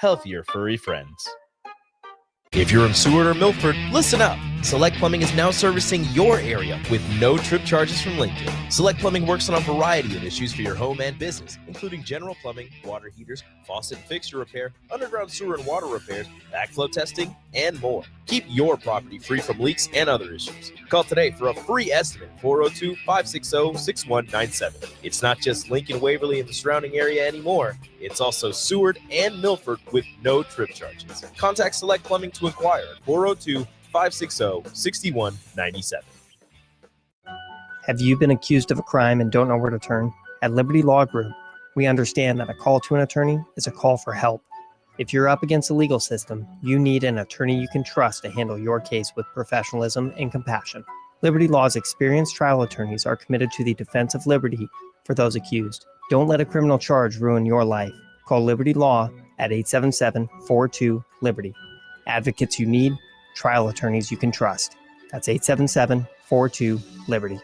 healthier furry friends. If you're in Seward or Milford, listen up. Select Plumbing is now servicing your area with no trip charges from Lincoln. Select Plumbing works on a variety of issues for your home and business, including general plumbing, water heaters, faucet and fixture repair, underground sewer and water repairs, backflow testing, and more. Keep your property free from leaks and other issues. Call today for a free estimate, 402-560-6197. It's not just Lincoln, Waverly, and the surrounding area anymore. It's also Seward and Milford with no trip charges. Contact Select Plumbing to inquire at 402-560-6197. Have you been accused of a crime and don't know where to turn? At Liberty Law Group, we understand that a call to an attorney is a call for help. If you're up against the legal system, you need an attorney you can trust to handle your case with professionalism and compassion. Liberty Law's experienced trial attorneys are committed to the defense of liberty for those accused. Don't let a criminal charge ruin your life. Call Liberty Law at 877-42-LIBERTY. Advocates you need, trial attorneys you can trust. That's 877-42-LIBERTY.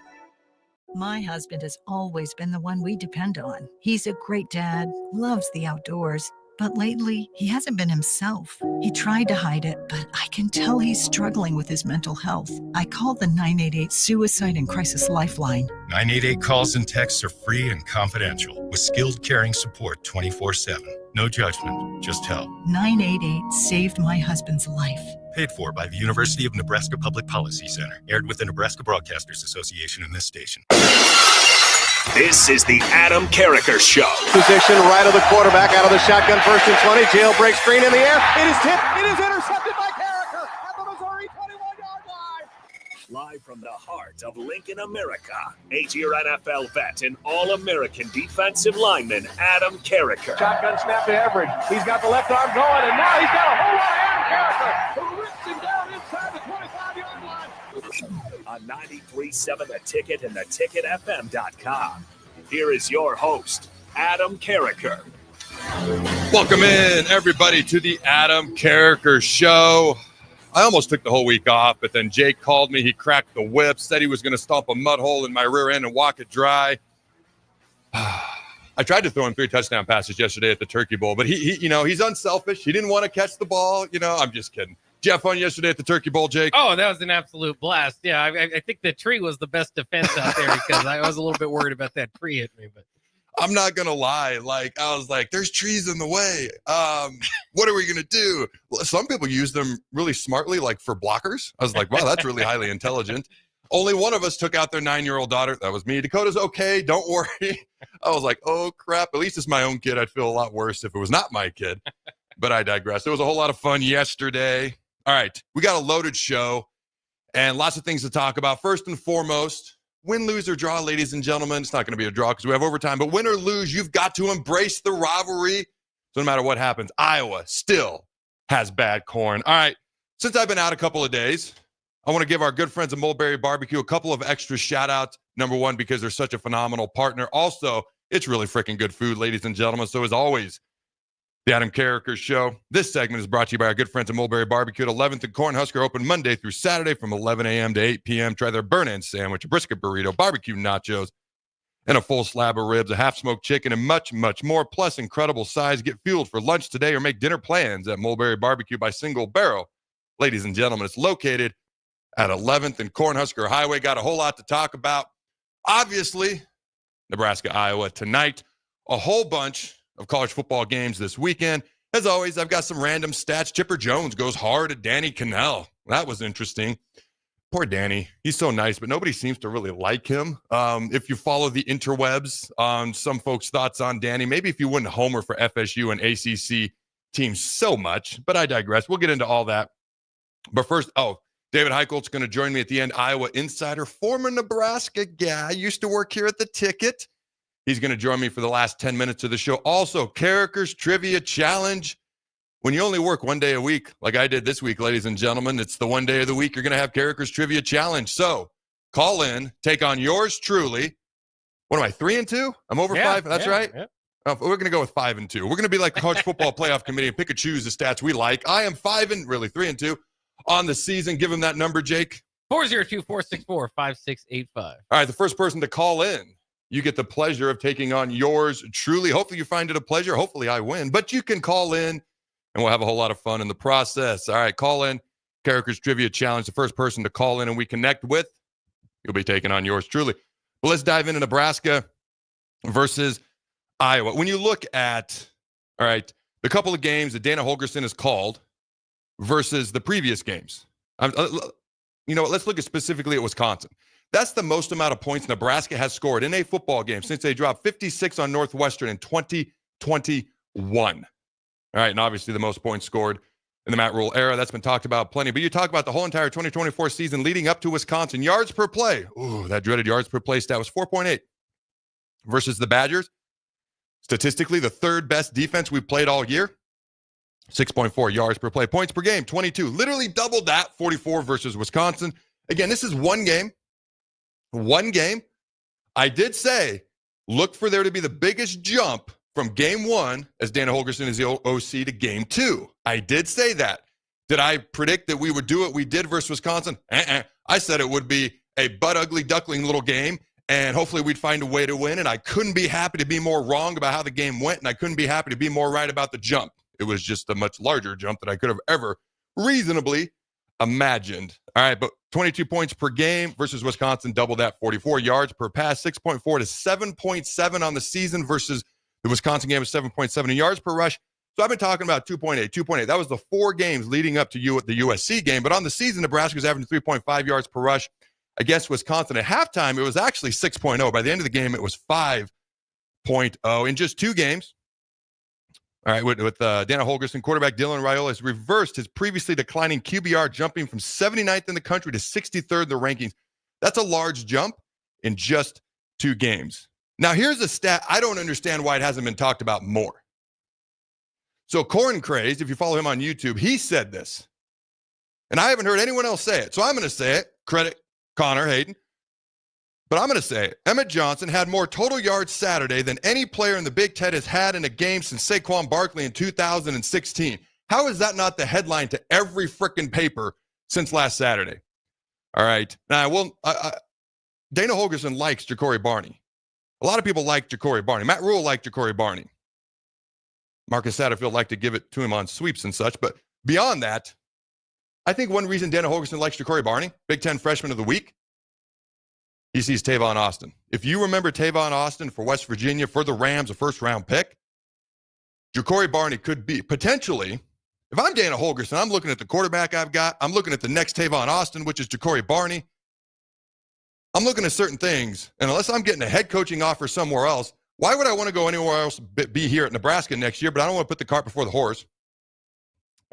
My husband has always been the one we depend on. He's a great dad, loves the outdoors. But lately, he hasn't been himself. He tried to hide it, but I can tell he's struggling with his mental health. I called the 988 Suicide and Crisis Lifeline. 988 calls and texts are free and confidential, with skilled caring support 24/7. No judgment, just help. 988 saved my husband's life. Paid for by the University of Nebraska Public Policy Center. Aired with the Nebraska Broadcasters Association and this station. This is the Adam Carriker Show. Position right of the quarterback, out of the shotgun, 1st and 20. Jailbreak screen in the air. It is tipped. It is intercepted by Carriker at the Missouri 21-yard line. Live from the heart of Lincoln, America, 8-year NFL vet and All-American defensive lineman Adam Carriker. Shotgun snap to Everett. He's got the left arm going, and now he's got a whole lot of Adam Carriker, who rips him down inside the 25-yard line. On 93.7 The Ticket and theticketfm.com. Here is your host, Adam Carriker. Welcome in, everybody, to the Adam Carriker Show. I almost took the whole week off, but then Jake called me. He cracked the whip, said he was going to stomp a mud hole in my rear end and walk it dry. I tried to throw him 3 touchdown passes yesterday at the Turkey Bowl, but he he's unselfish. He didn't want to catch the ball. I'm just kidding. Did you have fun yesterday at the Turkey Bowl, Jake? Oh, that was an absolute blast. Yeah, I think the tree was the best defense out there because I was a little bit worried about that tree hitting me. But I'm not going to lie. I was like, there's trees in the way. What are we going to do? Well, some people use them really smartly, like for blockers. I was like, wow, that's really highly intelligent. Only one of us took out their 9-year-old daughter. That was me. Dakota's okay. Don't worry. I was like, oh, crap. At least it's my own kid. I'd feel a lot worse if it was not my kid. But I digress. It was a whole lot of fun yesterday. All right, we got a loaded show and lots of things to talk about. First and foremost, win, lose, or draw, ladies and gentlemen. It's not going to be a draw because we have overtime, but win or lose, you've got to embrace the rivalry. So no matter what happens, Iowa still has bad corn. All right, since I've been out a couple of days, I want to give our good friends at Mulberry Barbecue a couple of extra shout-outs. Number one, because they're such a phenomenal partner. Also, it's really freaking good food, ladies and gentlemen. So as always, the Adam Carriker Show. This segment is brought to you by our good friends at Mulberry Barbecue at 11th and Cornhusker, open Monday through Saturday from 11 a.m. to 8 p.m. Try their burn-in sandwich, a brisket burrito, barbecue nachos, and a full slab of ribs, a half-smoked chicken, and much, much more, plus incredible size. Get fueled for lunch today or make dinner plans at Mulberry Barbecue by Single Barrel. Ladies and gentlemen, it's located at 11th and Cornhusker Highway. Got a whole lot to talk about. Obviously, Nebraska-Iowa tonight. A whole bunch of college football games this weekend. As always, I've got some random stats. Chipper Jones goes hard at Danny Cannell. That was interesting. Poor Danny. He's so nice, but nobody seems to really like him. If you follow the interwebs on some folks' thoughts on Danny, maybe if you wouldn't homer for FSU and ACC teams so much, but I digress. We'll get into all that. But first, David Eickholt's going to join me at the end. Iowa insider, former Nebraska guy, used to work here at the Ticket. He's going to join me for the last 10 minutes of the show. Also, Carriker's Trivia Challenge. When you only work one day a week, like I did this week, ladies and gentlemen, it's the one day of the week you're going to have Carriker's Trivia Challenge. So call in, take on yours truly. What am I, 3-2? I'm over 5? That's right? Yeah. We're going to go with 5-2. We're going to be like the College Football Playoff Committee and pick and choose the stats we like. I am 3-2 on the season. Give him that number, Jake. 402-464-5685. All right, the first person to call in, you get the pleasure of taking on yours truly. Hopefully you find it a pleasure. Hopefully I win. But you can call in, and we'll have a whole lot of fun in the process. All right, call in. Carriker's Trivia Challenge. The first person to call in and we connect with, you'll be taking on yours truly. But let's dive into Nebraska versus Iowa. When you look at, all right, the couple of games that Dana Holgorsen has called versus the previous games, you know, let's look at specifically at Wisconsin. That's the most amount of points Nebraska has scored in a football game since they dropped 56 on Northwestern in 2021. All right, and obviously the most points scored in the Matt Rule era. That's been talked about plenty. But you talk about the whole entire 2024 season leading up to Wisconsin. Yards per play. Ooh, that dreaded yards per play stat was 4.8 versus the Badgers. Statistically, the third best defense we've played all year. 6.4 yards per play. Points per game, 22. Literally doubled that, 44 versus Wisconsin. Again, this is one game. One game. I did say, look for there to be the biggest jump from game one, as Dana Holgorsen is the OC, to game two. I did say that. Did I predict that we would do what we did versus Wisconsin? I said it would be a butt-ugly duckling little game, and hopefully we'd find a way to win, and I couldn't be happy to be more wrong about how the game went, and I couldn't be happy to be more right about the jump. It was just a much larger jump than I could have ever reasonably imagined. All right, but 22 points per game versus Wisconsin, double that, 44 yards per pass, 6.4 to 7.7 on the season versus the Wisconsin game was 7.7 in yards per rush. So I've been talking about 2.8. That was the 4 games leading up to the USC game. But on the season, Nebraska was averaging 3.5 yards per rush against Wisconsin. At halftime, it was actually 6.0. By the end of the game, it was 5.0 in just 2 games. All right, with Dana Holgorsen, quarterback Dylan Raiola has reversed his previously declining QBR, jumping from 79th in the country to 63rd in the rankings. That's a large jump in just 2 games. Now, here's a stat I don't understand why it hasn't been talked about more. So Corn Crazed, if you follow him on YouTube, he said this. And I haven't heard anyone else say it. So I'm going to say it. Credit Connor Hayden. But I'm going to say it. Emmett Johnson had more total yards Saturday than any player in the Big Ten has had in a game since Saquon Barkley in 2016. How is that not the headline to every frickin' paper since last Saturday? All right. Now, Dana Holgorsen likes Ja'Cory Barney. A lot of people like Ja'Cory Barney. Matt Rule liked Ja'Cory Barney. Marcus Satterfield liked to give it to him on sweeps and such. But beyond that, I think one reason Dana Holgorsen likes Ja'Cory Barney, Big Ten Freshman of the Week, he sees Tavon Austin. If you remember Tavon Austin for West Virginia, for the Rams, a first-round pick, Ja'Cory Barney could be potentially, if I'm Dana Holgorsen, I'm looking at the quarterback I've got, I'm looking at the next Tavon Austin, which is Ja'Cory Barney. I'm looking at certain things, and unless I'm getting a head coaching offer somewhere else, why would I want to go anywhere else but be here at Nebraska next year? But I don't want to put the cart before the horse.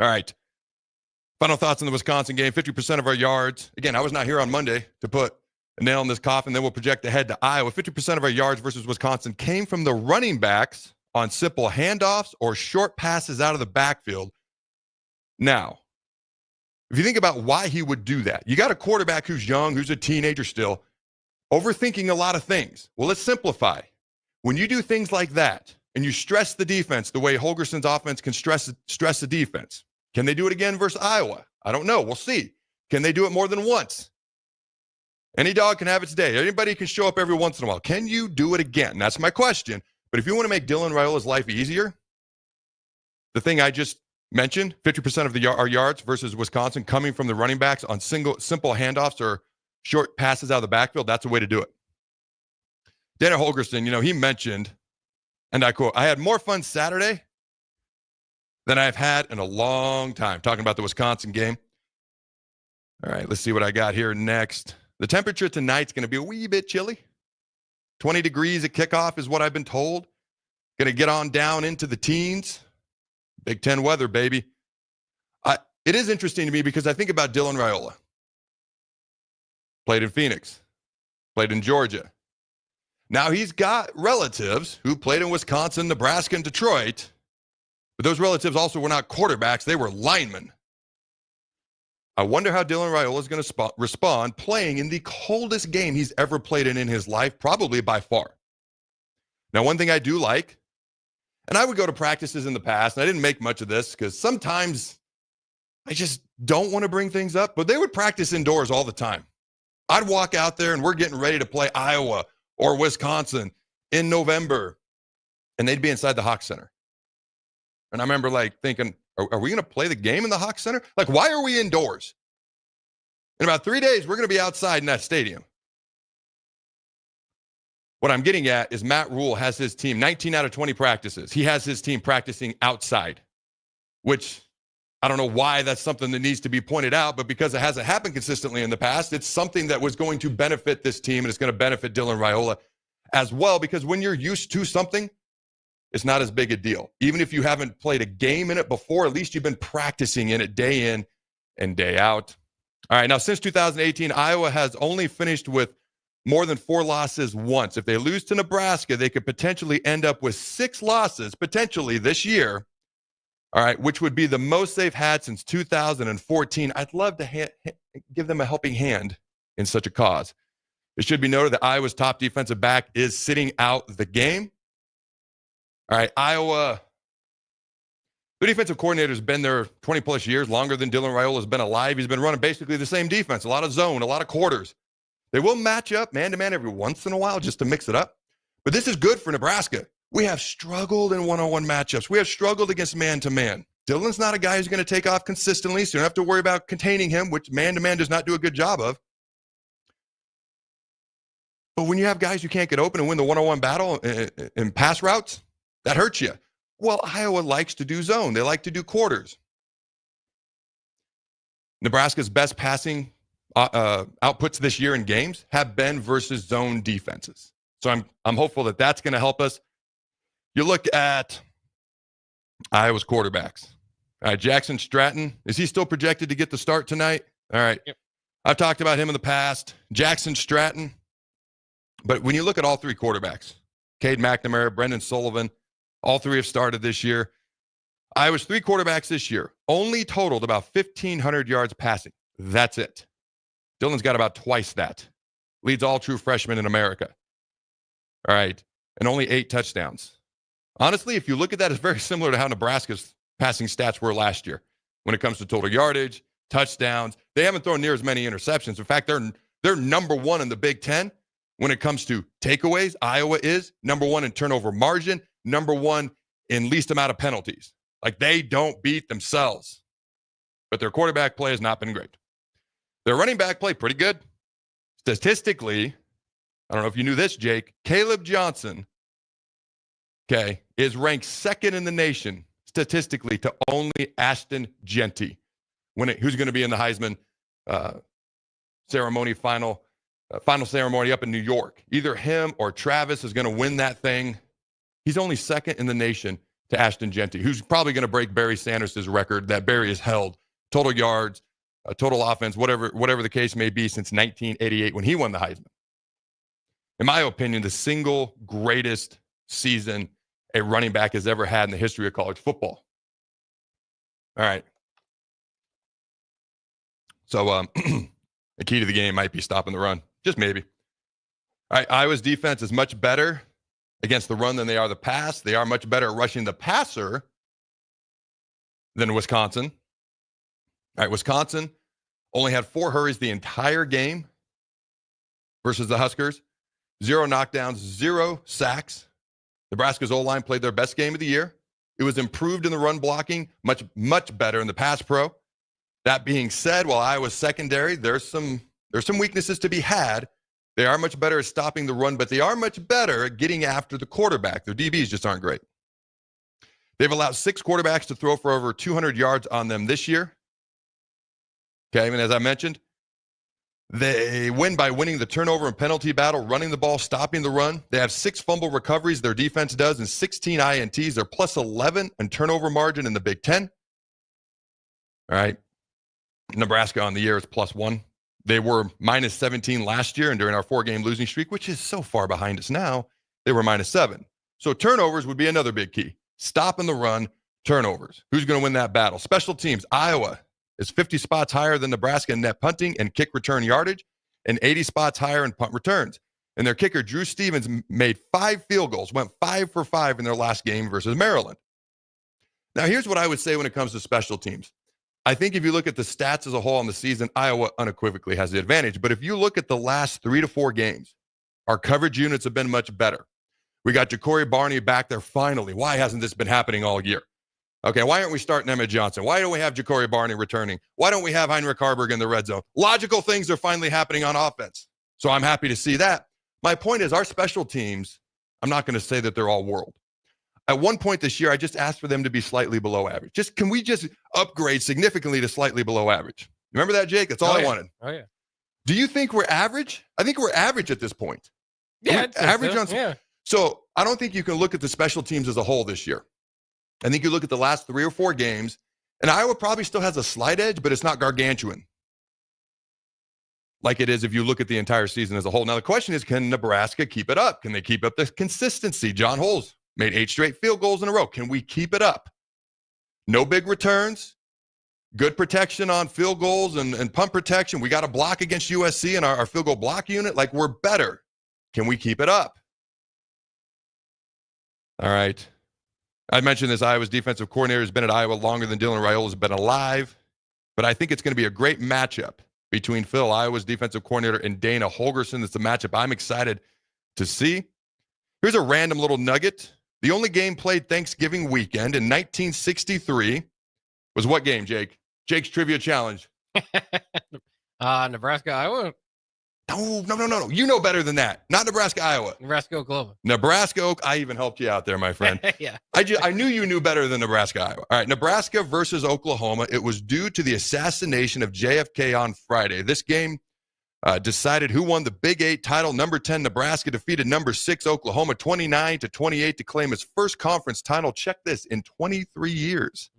All right. Final thoughts on the Wisconsin game. 50% of our yards. Again, I was not here on Monday to put a nail in this coffin. Then we'll project ahead to Iowa. 50% of our yards versus Wisconsin came from the running backs on simple handoffs or short passes out of the backfield. Now, if you think about why he would do that, you got a quarterback who's young, who's a teenager still, overthinking a lot of things. Well, let's simplify. When you do things like that and you stress the defense the way Holgorsen's offense can stress the defense, can they do it again versus Iowa? I don't know. We'll see. Can they do it more than once? Any dog can have its day. Anybody can show up every once in a while. Can you do it again? That's my question. But if you want to make Dylan Raiola's life easier, the thing I just mentioned, 50% of our yards versus Wisconsin coming from the running backs on simple handoffs or short passes out of the backfield, that's a way to do it. Dana Holgorsen, he mentioned, and I quote, "I had more fun Saturday than I've had in a long time," talking about the Wisconsin game. All right, let's see what I got here next. The temperature tonight's going to be a wee bit chilly. 20 degrees at kickoff is what I've been told. Going to get on down into the teens. Big Ten weather, baby. It is interesting to me because I think about Dylan Raiola. Played in Phoenix. Played in Georgia. Now he's got relatives who played in Wisconsin, Nebraska, and Detroit. But those relatives also were not quarterbacks. They were linemen. I wonder how Dylan Raiola is going to respond playing in the coldest game he's ever played in his life, probably by far. Now, one thing I do like, and I would go to practices in the past, and I didn't make much of this because sometimes I just don't want to bring things up, but they would practice indoors all the time. I'd walk out there and we're getting ready to play Iowa or Wisconsin in November, and they'd be inside the Hawk Center. And I remember thinking, Are we going to play the game in the Hawk Center? Like, why are we indoors? In about 3 days, we're going to be outside in that stadium. What I'm getting at is Matt Rule has his team 19 out of 20 practices. He has his team practicing outside, which I don't know why that's something that needs to be pointed out, but because it hasn't happened consistently in the past, it's something that was going to benefit this team, and it's going to benefit Dylan Raiola as well, because when you're used to something, it's not as big a deal. Even if you haven't played a game in it before, at least you've been practicing in it day in and day out. All right, now since 2018, Iowa has only finished with more than 4 losses once. If they lose to Nebraska, they could potentially end up with 6 losses, potentially this year, all right, which would be the most they've had since 2014. I'd love to give them a helping hand in such a cause. It should be noted that Iowa's top defensive back is sitting out the game. All right, Iowa, the defensive coordinator has been there 20-plus years, longer than Dylan Raiola has been alive. He's been running basically the same defense, a lot of zone, a lot of quarters. They will match up man-to-man every once in a while just to mix it up. But this is good for Nebraska. We have struggled in one-on-one matchups. We have struggled against man-to-man. Dylan's not a guy who's going to take off consistently, so you don't have to worry about containing him, which man-to-man does not do a good job of. But when you have guys who can't get open and win the one-on-one battle in pass routes, that hurts you. Well, Iowa likes to do zone. They like to do quarters. Nebraska's best passing outputs this year in games have been versus zone defenses. So I'm hopeful that that's going to help us. You look at Iowa's quarterbacks. All right, Jackson Stratton, is he still projected to get the start tonight? All right. Yep. I've talked about him in the past. Jackson Stratton. But when you look at all 3 quarterbacks, Cade McNamara, Brendan Sullivan, all 3 have started this year. Iowa's 3 quarterbacks this year only totaled about 1,500 yards passing. That's it. Dylan's got about twice that. Leads all true freshmen in America. All right. And only 8 touchdowns. Honestly, if you look at that, it's very similar to how Nebraska's passing stats were last year when it comes to total yardage, touchdowns. They haven't thrown near as many interceptions. In fact, they're number 1 in the Big Ten when it comes to takeaways. Iowa is number 1 in turnover margin, number 1 in least amount of penalties. Like, they don't beat themselves. But their quarterback play has not been great. Their running back play, pretty good. Statistically, I don't know if you knew this, Jake, Caleb Johnson, okay, is ranked 2nd in the nation statistically to only Ashton Jeanty, who's going to be in the Heisman ceremony, final ceremony up in New York. Either him or Travis is going to win that thing. He's only 2nd in the nation to Ashton Jeanty, who's probably going to break Barry Sanders' record that Barry has held, total yards, total offense, whatever the case may be, since 1988 when he won the Heisman. In my opinion, the single greatest season a running back has ever had in the history of college football. All right. So the key to the game might be stopping the run. Just maybe. All right, Iowa's defense is much better against the run than they are the pass. They are much better at rushing the passer than Wisconsin. All right, Wisconsin only had 4 hurries the entire game versus the Huskers. 0 knockdowns, 0 sacks. Nebraska's O-line played their best game of the year. It was improved in the run blocking, much better in the pass pro. That being said, while Iowa's secondary, there's some weaknesses to be had. They are much better at stopping the run, but they are much better at getting after the quarterback. Their DBs just aren't great. They've allowed 6 quarterbacks to throw for over 200 yards on them this year. Okay, and as I mentioned, they win by winning the turnover and penalty battle, running the ball, stopping the run. They have 6 fumble recoveries, their defense does, and 16 INTs. They're plus 11 in turnover margin in the Big Ten. All right. Nebraska on the year is plus 1. They were minus 17 last year, and during our 4-game losing streak, which is so far behind us now, they were minus 7. So turnovers would be another big key. Stopping the run, turnovers. Who's going to win that battle? Special teams, Iowa is 50 spots higher than Nebraska in net punting and kick return yardage, and 80 spots higher in punt returns. And their kicker, Drew Stevens, made 5 field goals, went 5 for 5 in their last game versus Maryland. Now, here's what I would say when it comes to special teams. I think if you look at the stats as a whole on the season, Iowa unequivocally has the advantage. But if you look at the last 3 to 4 games, our coverage units have been much better. We got Ja'Cory Barney back there finally. Why hasn't this been happening all year? Okay, why aren't we starting Emmett Johnson? Why don't we have Ja'Cory Barney returning? Why don't we have Heinrich Harburg in the red zone? Logical things are finally happening on offense. So I'm happy to see that. My point is our special teams, I'm not going to say that they're all world. At one point this year, I just asked for them to be slightly below average. Can we just upgrade significantly to slightly below average? Remember that, Jake? That's all I wanted. Oh, yeah. Do you think we're average? I think we're average at this point. Yeah, average so. on. Yeah. So I don't think you can look at the special teams as a whole this year. I think you look at the last 3 or 4 games, and Iowa probably still has a slight edge, but it's not gargantuan like it is if you look at the entire season as a whole. Now, the question is, can Nebraska keep it up? Can they keep up the consistency? John Holes made 8 straight field goals in a row. Can we keep it up? No big returns, good protection on field goals and punt protection. We got a block against USC in our field goal block unit. Like, we're better. Can we keep it up? All right. I mentioned this. Iowa's defensive coordinator has been at Iowa longer than Dylan Raiola has been alive. But I think it's going to be a great matchup between Phil, Iowa's defensive coordinator, and Dana Holgorsen. It's a matchup I'm excited to see. Here's a random little nugget. The only game played Thanksgiving weekend in 1963 was what game, Jake? Jake's Trivia Challenge. Nebraska-Iowa? No. You know better than that. Not Nebraska-Iowa. Nebraska-Oklahoma. I even helped you out there, my friend. Yeah. I knew you knew better than Nebraska-Iowa. All right, Nebraska versus Oklahoma. It was due to the assassination of JFK on Friday. This game decided who won the Big 8 title. Number 10, Nebraska defeated number 6, Oklahoma, 29-28 to claim its first conference title. Check this, in 23 years.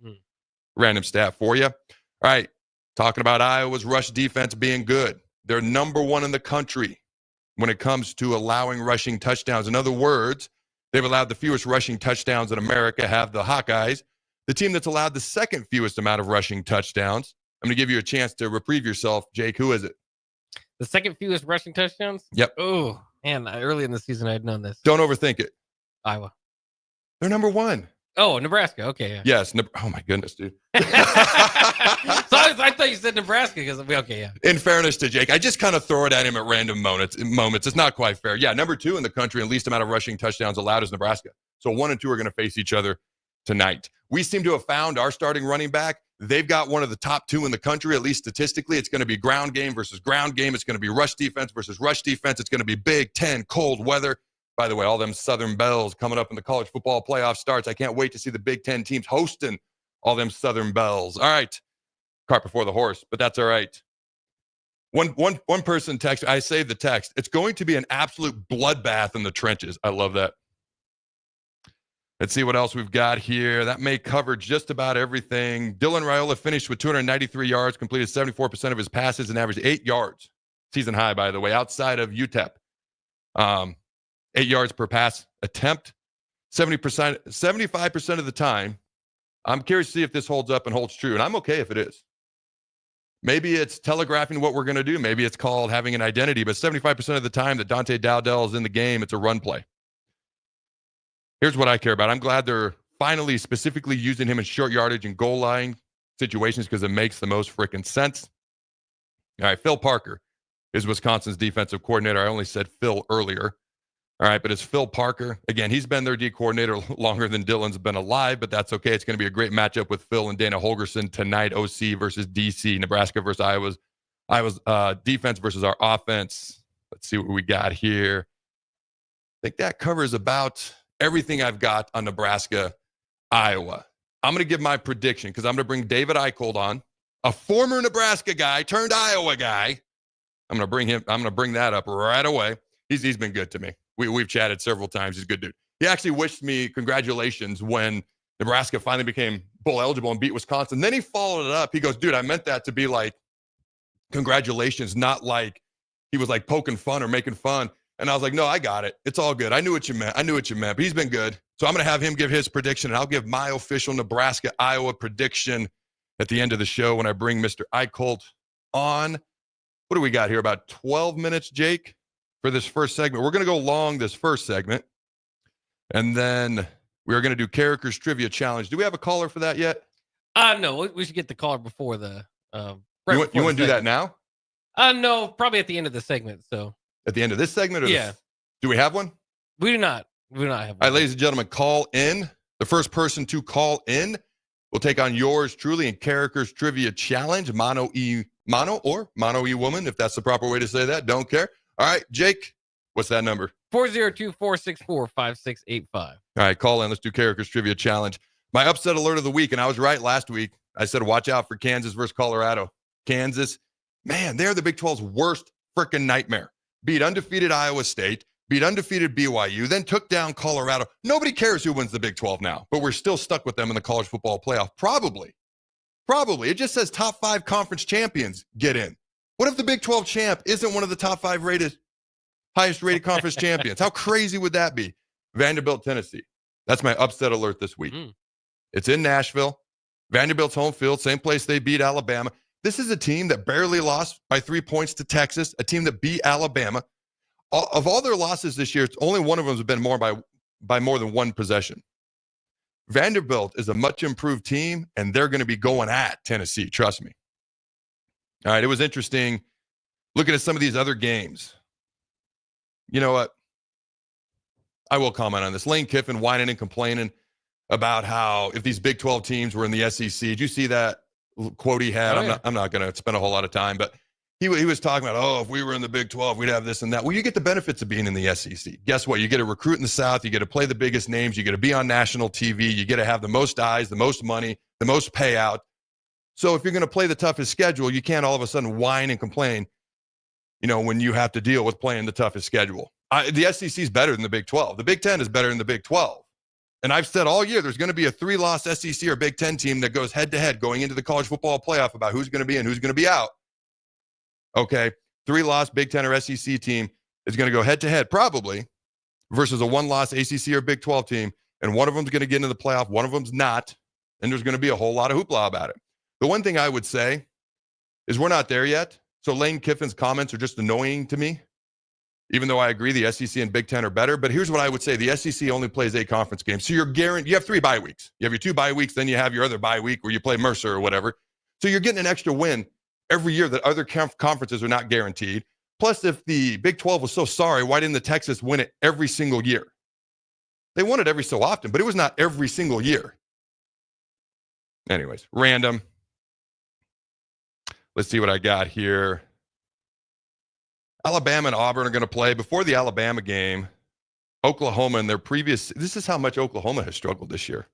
Random stat for you. All right, talking about Iowa's rush defense being good. They're number 1 in the country when it comes to allowing rushing touchdowns. In other words, they've allowed the fewest rushing touchdowns in America, have the Hawkeyes, the team that's allowed the second fewest amount of rushing touchdowns. I'm going to give you a chance to reprieve yourself. Jake, who is it? The second fewest rushing touchdowns? Yep. Oh, man, early in the season I had known this. Don't overthink it. Iowa. They're number 1. Oh, Nebraska. Okay, yeah. Yes. Oh, my goodness, dude. So I thought you said Nebraska because, okay, yeah. In fairness to Jake, I just kind of throw it at him at random moments. It's not quite fair. Yeah, number 2 in the country and least amount of rushing touchdowns allowed is Nebraska. So 1 and 2 are going to face each other tonight. We seem to have found our starting running back. They've got one of the top 2 in the country, at least statistically. It's going to be ground game versus ground game. It's going to be rush defense versus rush defense. It's going to be Big Ten, cold weather. By the way, all them Southern Bells coming up in the college football playoff starts. I can't wait to see the Big Ten teams hosting all them Southern Bells. All right. Cart before the horse, but that's all right. One person texted, I saved the text. It's going to be an absolute bloodbath in the trenches. I love that. Let's see what else we've got here. That may cover just about everything. Dylan Raiola finished with 293 yards, completed 74% of his passes, and averaged 8 yards. Season high, by the way, outside of UTEP. 8 yards per pass attempt, 75% of the time. I'm curious to see if this holds up and holds true, and I'm okay if it is. Maybe it's telegraphing what we're going to do. Maybe it's called having an identity, but 75% of the time that Dante Dowdell is in the game, it's a run play. Here's what I care about. I'm glad they're finally specifically using him in short yardage and goal line situations because it makes the most freaking sense. All right, Phil Parker is Wisconsin's defensive coordinator. I only said Phil earlier. All right, but it's Phil Parker. Again, he's been their D coordinator longer than Dylan's been alive, but that's okay. It's going to be a great matchup with Phil and Dana Holgorsen tonight, OC versus DC, Nebraska versus Iowa's defense versus our offense. Let's see what we got here. I think that covers about everything I've got on Nebraska, Iowa. I'm going to give my prediction because I'm going to bring David Eickholt on, a former Nebraska guy turned Iowa guy. I'm going to bring that up right away. He's been good to me. We've chatted several times. He's a good dude. He actually wished me congratulations when Nebraska finally became bowl eligible and beat Wisconsin. Then he followed it up. He goes, dude, I meant that to be like congratulations, not like he was like poking fun or making fun. And I was like, no, I got it. It's all good. I knew what you meant. But he's been good. So I'm going to have him give his prediction, and I'll give my official Nebraska-Iowa prediction at the end of the show when I bring Mr. Eickholt on. What do we got here? About 12 minutes, Jake, for this first segment. We're going to go long this first segment, and then we're going to do Carriker's Trivia Challenge. Do we have a caller for that yet? No, we should get the caller before the you want to do that now? No, probably at the end of the segment. So at the end of this segment? Or yeah. Do we have one? We do not. We do not have one. All right, ladies and gentlemen, call in. The first person to call in will take on yours truly in Carriker's Trivia Challenge, Mono E Woman, if that's the proper way to say that. Don't care. All right, Jake, what's that number? 402-464-5685. All right, call in. Let's do Carriker's Trivia Challenge. My upset alert of the week, and I was right last week. I said watch out for Kansas versus Colorado. Kansas, man, they're the Big 12's worst freaking nightmare. Beat undefeated Iowa State, beat undefeated BYU, then took down Colorado. Nobody cares who wins the Big 12 now, but we're still stuck with them in the college football playoff. Probably. It just says top 5 conference champions get in. What if the Big 12 champ isn't one of the top 5 highest rated conference champions? How crazy would that be? Vanderbilt, Tennessee. That's my upset alert this week. It's in Nashville. Vanderbilt's home field, same place they beat Alabama. This is a team that barely lost by 3 points to Texas, a team that beat Alabama. Of all their losses this year, it's only one of them has been more by more than one possession. Vanderbilt is a much improved team, and they're going to be going at Tennessee. Trust me. All right, it was interesting looking at some of these other games. You know what? I will comment on this. Lane Kiffin whining and complaining about how if these Big 12 teams were in the SEC, did you see that quote he had? I'm not going to spend a whole lot of time, but he was talking about, if we were in the Big 12, we'd have this and that. Well, you get the benefits of being in the SEC. Guess what? You get to recruit in the South. You get to play the biggest names. You get to be on national TV. You get to have the most eyes, the most money, the most payout. So if you're going to play the toughest schedule, you can't all of a sudden whine and complain, when you have to deal with playing the toughest schedule. The SEC is better than the Big 12. The Big 10 is better than the Big 12. And I've said all year there's going to be a 3-loss SEC or Big 10 team that goes head-to-head going into the college football playoff about who's going to be in, who's going to be out. Okay, 3-loss Big 10 or SEC team is going to go head-to-head probably versus a 1-loss ACC or Big 12 team, and one of them's going to get into the playoff, one of them's not, and there's going to be a whole lot of hoopla about it. The one thing I would say is we're not there yet, so Lane Kiffin's comments are just annoying to me, even though I agree the SEC and Big 10 are better. But here's what I would say. The SEC only plays 8 conference games. So you have 3 bye weeks. You have your 2 bye weeks, then you have your other bye week where you play Mercer or whatever. So you're getting an extra win every year that other conferences are not guaranteed. Plus, if the Big 12 was so sorry, why didn't the Texas win it every single year? They won it every so often, but it was not every single year. Anyways, random. Let's see what I got here. Alabama and Auburn are going to play. Before the Alabama game, Oklahoma in their previous, this is how much Oklahoma has struggled this year.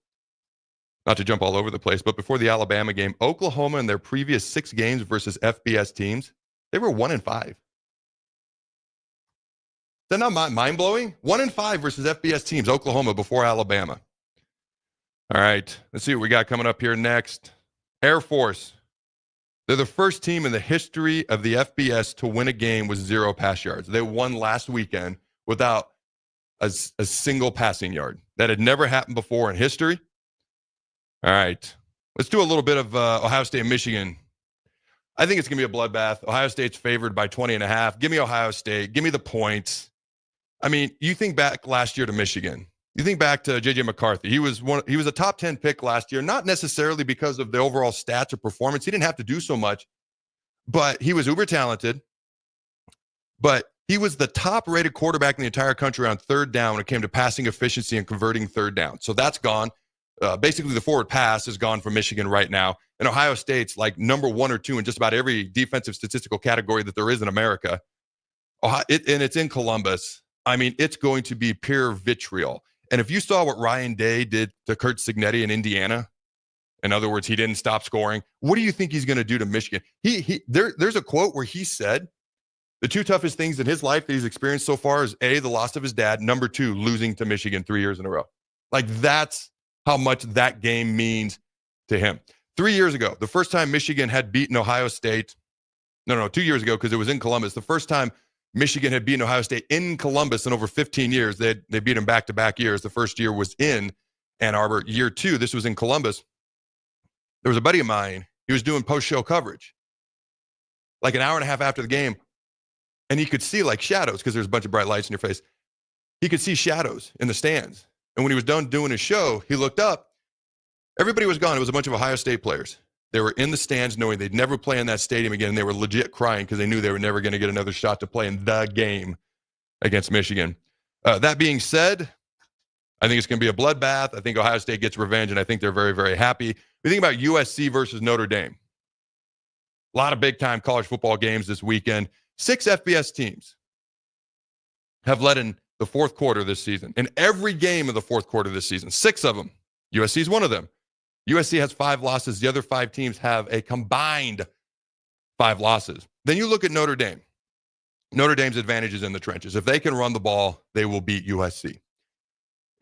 Not to jump all over the place, but before the Alabama game, Oklahoma in their previous 6 games versus FBS teams, they were 1-5. Is that not mind-blowing? 1-5 versus FBS teams, Oklahoma before Alabama. All right, let's see what we got coming up here next. Air Force. They're the first team in the history of the FBS to win a game with 0 pass yards. They won last weekend without a single passing yard. That had never happened before in history. All right, let's do a little bit of Ohio State and Michigan. I think it's going to be a bloodbath. Ohio State's favored by 20.5. Give me Ohio State. Give me the points. I mean, you think back last year to Michigan. You think back to J.J. McCarthy. He was a top 10 pick last year, not necessarily because of the overall stats or performance. He didn't have to do so much, but he was uber talented. But he was the top-rated quarterback in the entire country on 3rd down when it came to passing efficiency and converting 3rd down. So that's gone. Basically, the forward pass is gone from Michigan right now. And Ohio State's like number 1 or 2 in just about every defensive statistical category that there is in America. And it's in Columbus. I mean, it's going to be pure vitriol. And if you saw what Ryan Day did to Curt Cignetti in Indiana, in other words, he didn't stop scoring, what do you think he's going to do to Michigan? There's a quote where he said the 2 toughest things in his life that he's experienced so far is A, the loss of his dad, number 2, losing to Michigan 3 years in a row. Like, that's how much that game means to him. 3 years ago, the first time Michigan had beaten Ohio State, 2 years ago, because it was in Columbus, the first time Michigan had beaten Ohio State in Columbus in over 15 years. They beat them back-to-back years. The first year was in Ann Arbor. Year 2, this was in Columbus. There was a buddy of mine. He was doing post-show coverage like an hour and a half after the game, and he could see like shadows because there's a bunch of bright lights in your face. He could see shadows in the stands. And when he was done doing his show, he looked up. Everybody was gone. It was a bunch of Ohio State players. They were in the stands knowing they'd never play in that stadium again. And they were legit crying because they knew they were never going to get another shot to play in the game against Michigan. That being said, I think it's going to be a bloodbath. I think Ohio State gets revenge, and I think they're very, very happy. We think about USC versus Notre Dame. A lot of big-time college football games this weekend. 6 FBS teams have led in the fourth quarter this season. In every game of the fourth quarter this season, 6 of them. USC is one of them. USC has 5 losses. The other 5 teams have a combined 5 losses. Then you look at Notre Dame. Notre Dame's advantage is in the trenches. If they can run the ball, they will beat USC.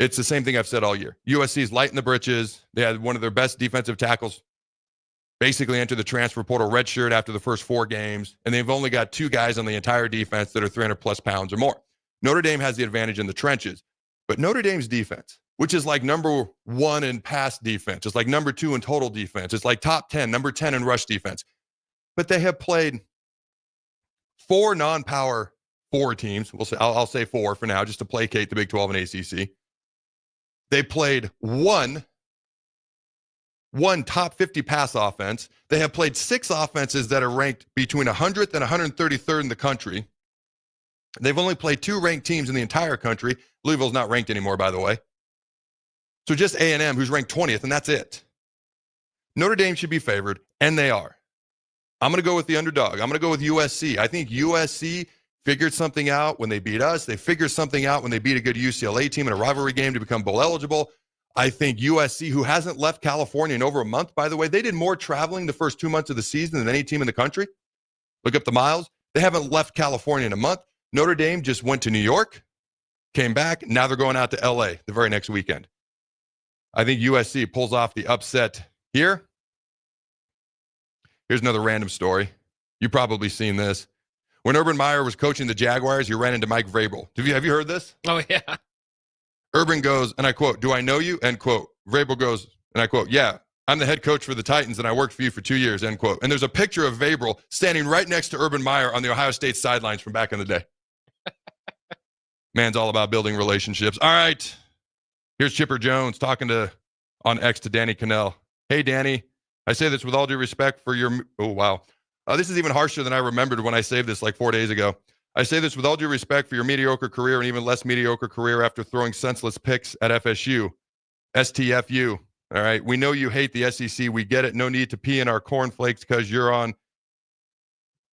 It's the same thing I've said all year. USC is light in the britches. They had one of their best defensive tackles basically enter the transfer portal redshirt after the first 4 games, and they've only got 2 guys on the entire defense that are 300-plus pounds or more. Notre Dame has the advantage in the trenches, but Notre Dame's defense, which is like number 1 in pass defense, it's like number 2 in total defense, it's like top 10, number 10 in rush defense, but they have played 4 non-power 4 teams. I'll say 4 for now, just to placate the Big 12 and ACC. They played one top 50 pass offense. They have played 6 offenses that are ranked between 100th and 133rd in the country. They've only played 2 ranked teams in the entire country. Louisville's not ranked anymore, by the way. So just A&M, who's ranked 20th, and that's it. Notre Dame should be favored, and they are. I'm going to go with the underdog. I'm going to go with USC. I think USC figured something out when they beat us. They figured something out when they beat a good UCLA team in a rivalry game to become bowl eligible. I think USC, who hasn't left California in over a month, by the way, they did more traveling the first 2 months of the season than any team in the country. Look up the miles. They haven't left California in a month. Notre Dame just went to New York, came back. Now they're going out to LA the very next weekend. I think USC pulls off the upset here. Here's another random story. You've probably seen this. When Urban Meyer was coaching the Jaguars, you ran into Mike Vrabel. Have you heard this? Oh, yeah. Urban goes, and I quote, "Do I know you?" End quote. Vrabel goes, and I quote, "Yeah, I'm the head coach for the Titans, and I worked for you for 2 years," end quote. And there's a picture of Vrabel standing right next to Urban Meyer on the Ohio State sidelines from back in the day. Man's all about building relationships. All right. Here's Chipper Jones talking on X to Danny Cannell. "Hey, Danny, I say this with all due respect for your..." Oh, wow. This is even harsher than I remembered when I saved this like 4 days ago. "I say this with all due respect for your mediocre career and even less mediocre career after throwing senseless picks at FSU. STFU. All right. We know you hate the SEC. We get it. No need to pee in our cornflakes because you're on..."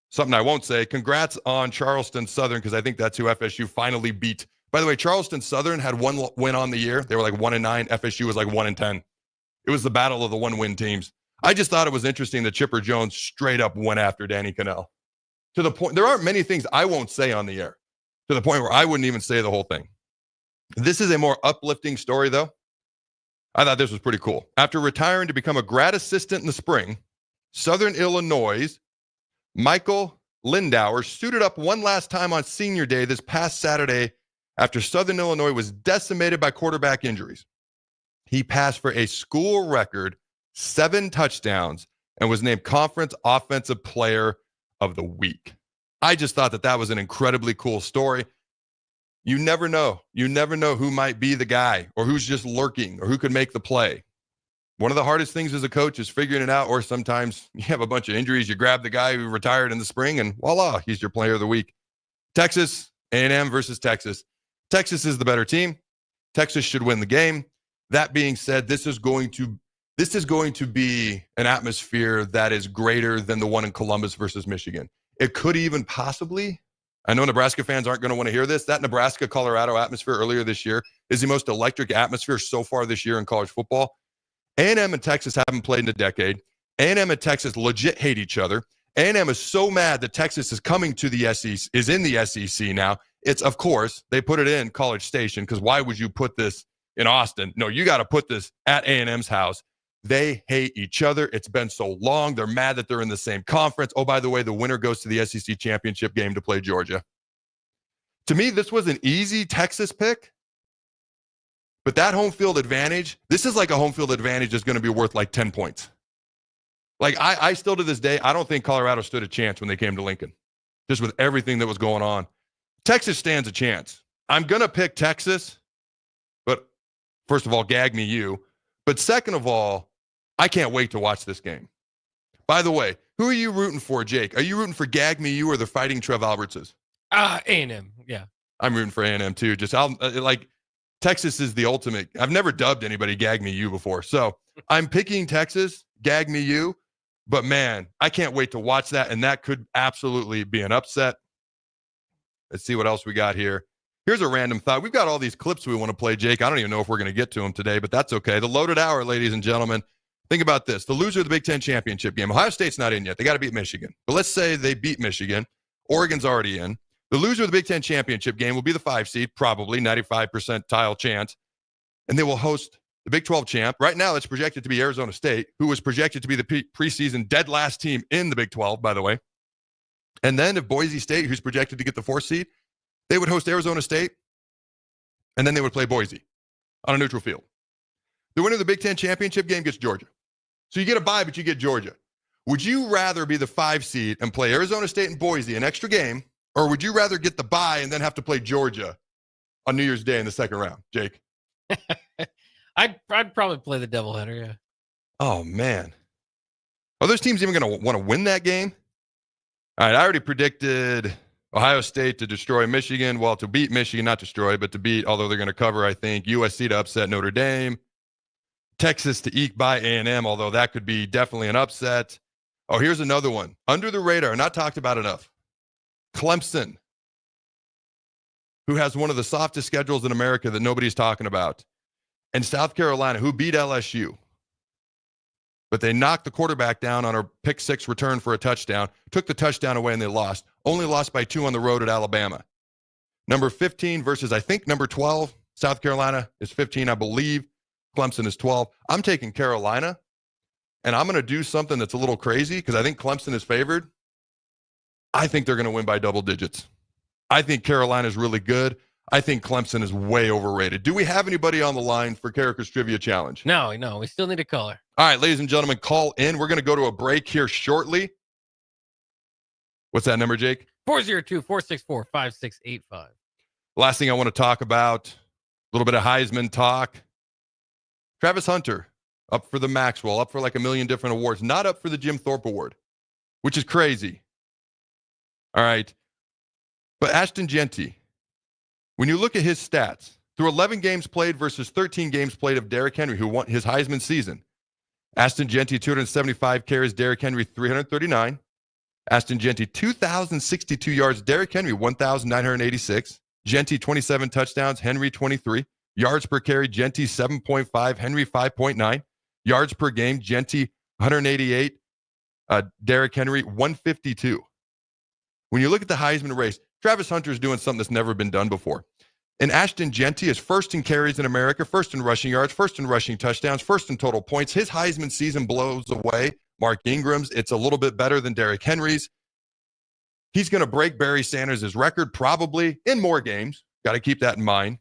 Something I won't say. "Congrats on Charleston Southern," because I think that's who FSU finally beat. By the way, Charleston Southern had 1 win on the year. They were like 1-9. FSU was like 1-10. It was the battle of the 1-win teams. I just thought it was interesting that Chipper Jones straight up went after Danny Cannell. To the point, there aren't many things I won't say on the air, to the point where I wouldn't even say the whole thing. This is a more uplifting story, though. I thought this was pretty cool. After retiring to become a grad assistant in the spring, Southern Illinois' Michael Lindauer suited up one last time on senior day this past Saturday after Southern Illinois was decimated by quarterback injuries. He passed for a school record 7 touchdowns and was named Conference Offensive Player of the Week. I just thought that was an incredibly cool story. You never know. You never know who might be the guy or who's just lurking or who could make the play. One of the hardest things as a coach is figuring it out, or sometimes you have a bunch of injuries. You grab the guy who retired in the spring and voila, he's your player of the week. Texas A&M versus Texas. Texas is the better team. Texas should win the game. That being said, this is going to be an atmosphere that is greater than the one in Columbus versus Michigan. It could even possibly, I know Nebraska fans aren't going to want to hear this, that Nebraska-Colorado atmosphere earlier this year is the most electric atmosphere so far this year in college football. A&M and Texas haven't played in a decade. A&M and Texas legit hate each other. A&M is so mad that Texas is coming to the SEC, is in the SEC now. It's, of course, they put it in College Station, because why would you put this in Austin? No, you got to put this at A&M's house. They hate each other. It's been so long. They're mad that they're in the same conference. Oh, by the way, the winner goes to the SEC championship game to play Georgia. To me, this was an easy Texas pick. But that home field advantage, this is like a home field advantage that's going to be worth like 10 points. Like, I still to this day, I don't think Colorado stood a chance when they came to Lincoln, just with everything that was going on. Texas stands a chance. I'm going to pick Texas, but first of all, gag me you. But second of all, I can't wait to watch this game. By the way, who are you rooting for, Jake? Are you rooting for Gag Me You or the Fighting Trev Albertses? A&M, yeah. I'm rooting for A&M too. Just Texas is the ultimate. I've never dubbed anybody Gag Me You before. So I'm picking Texas, Gag Me You. But, man, I can't wait to watch that, and that could absolutely be an upset. Let's see what else we got here. Here's a random thought. We've got all these clips we want to play, Jake. I don't even know if we're going to get to them today, but that's okay. The loaded hour, ladies and gentlemen. Think about this. The loser of the Big Ten championship game. Ohio State's not in yet. They got to beat Michigan. But let's say they beat Michigan. Oregon's already in. The loser of the Big Ten championship game will be the 5 seed, probably 95% tile chance. And they will host the Big 12 champ. Right now, it's projected to be Arizona State, who was projected to be the preseason dead last team in the Big 12, by the way. And then if Boise State, who's projected to get the 4th seed, they would host Arizona State, and then they would play Boise on a neutral field. The winner of the Big Ten championship game gets Georgia. So you get a bye, but you get Georgia. Would you rather be the 5 seed and play Arizona State and Boise an extra game, or would you rather get the bye and then have to play Georgia on New Year's Day in the second round, Jake? I'd probably play the doubleheader, yeah. Oh, man. Are those teams even going to want to win that game? All right, I already predicted Ohio State to destroy Michigan. Well, to beat Michigan, not destroy, but to beat, although they're going to cover, I think, USC to upset Notre Dame. Texas to eke by A&M, although that could be definitely an upset. Oh, here's another one. Under the radar, not talked about enough. Clemson, who has one of the softest schedules in America that nobody's talking about. And South Carolina, who beat LSU. But they knocked the quarterback down on a pick 6 return for a touchdown, took the touchdown away, and they lost. Only lost by 2 on the road at Alabama. Number 15 versus, I think, number 12. South Carolina is 15, I believe. Clemson is 12. I'm taking Carolina, and I'm going to do something that's a little crazy because I think Clemson is favored. I think they're going to win by double digits. I think Carolina is really good. I think Clemson is way overrated. Do we have anybody on the line for Carriker's Trivia Challenge? No, we still need a caller. All right, ladies and gentlemen, call in. We're going to go to a break here shortly. What's that number, Jake? 402-464-5685. Last thing I want to talk about, a little bit of Heisman talk. Travis Hunter, up for the Maxwell, up for like 1 million different awards, not up for the Jim Thorpe Award, which is crazy. All right. But Ashton Jeanty, when you look at his stats, through 11 games played versus 13 games played of Derrick Henry, who won his Heisman season, Ashton Jeanty, 275 carries, Derrick Henry, 339. Ashton Jeanty, 2,062 yards, Derrick Henry, 1,986. Jeanty, 27 touchdowns, Henry, 23. Yards per carry, Jeanty, 7.5, Henry, 5.9. Yards per game, Jeanty, 188. Derrick Henry, 152. When you look at the Heisman race, Travis Hunter is doing something that's never been done before. And Ashton Jeanty is first in carries in America, first in rushing yards, first in rushing touchdowns, first in total points. His Heisman season blows away Mark Ingram's. It's a little bit better than Derrick Henry's. He's going to break Barry Sanders' record probably in more games. Got to keep that in mind.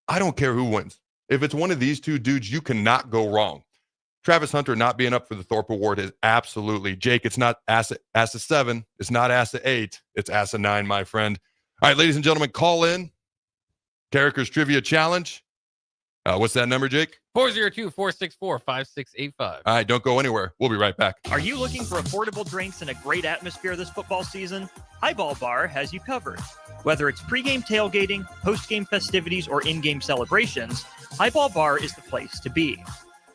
I don't care who wins. If it's one of these two dudes, you cannot go wrong. Travis Hunter not being up for the Thorpe Award is absolutely, Jake, it's not ass of 7. It's not ass of 8. It's ass of 9, my friend. All right, ladies and gentlemen, call in. Carriker's Trivia Challenge. What's that number, Jake? 402-464-5685. All right, don't go anywhere. We'll be right back. Are you looking for affordable drinks and a great atmosphere this football season? Highball Bar has you covered. Whether it's pregame tailgating, postgame festivities, or in-game celebrations, Highball Bar is the place to be.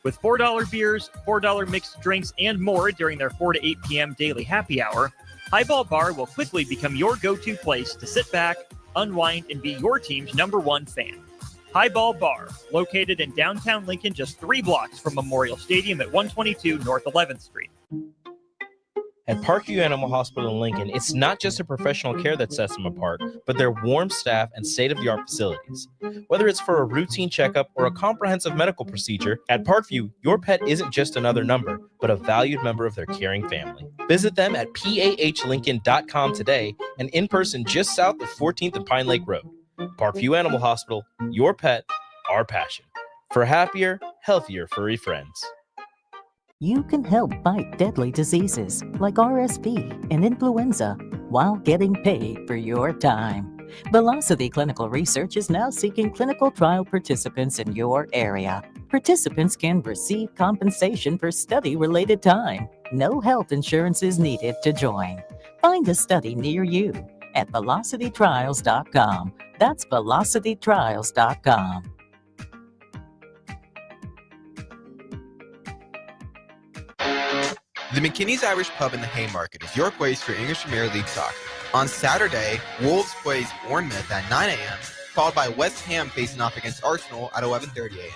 With $4 beers, $4 mixed drinks, and more during their 4 to 8 p.m. daily happy hour, Highball Bar will quickly become your go-to place to sit back, unwind, and be your team's #1 fan. Highball Bar, located in downtown Lincoln, just 3 blocks from Memorial Stadium at 122 North 11th Street. At Parkview Animal Hospital in Lincoln, it's not just a professional care that sets them apart, but their warm staff and state-of-the-art facilities. Whether it's for a routine checkup or a comprehensive medical procedure, at Parkview, your pet isn't just another number, but a valued member of their caring family. Visit them at pahlincoln.com today and in person just south of 14th and Pine Lake Road. Parkview Animal Hospital, your pet, our passion. For happier, healthier furry friends. You can help fight deadly diseases like RSV and influenza while getting paid for your time. Velocity Clinical Research is now seeking clinical trial participants in your area. Participants can receive compensation for study-related time. No health insurance is needed to join. Find a study near you at velocitytrials.com. That's velocitytrials.com. The McKinney's Irish Pub in the Haymarket is your place for English Premier League soccer. On Saturday, Wolves plays Bournemouth at 9 a.m., followed by West Ham facing off against Arsenal at 11:30 a.m.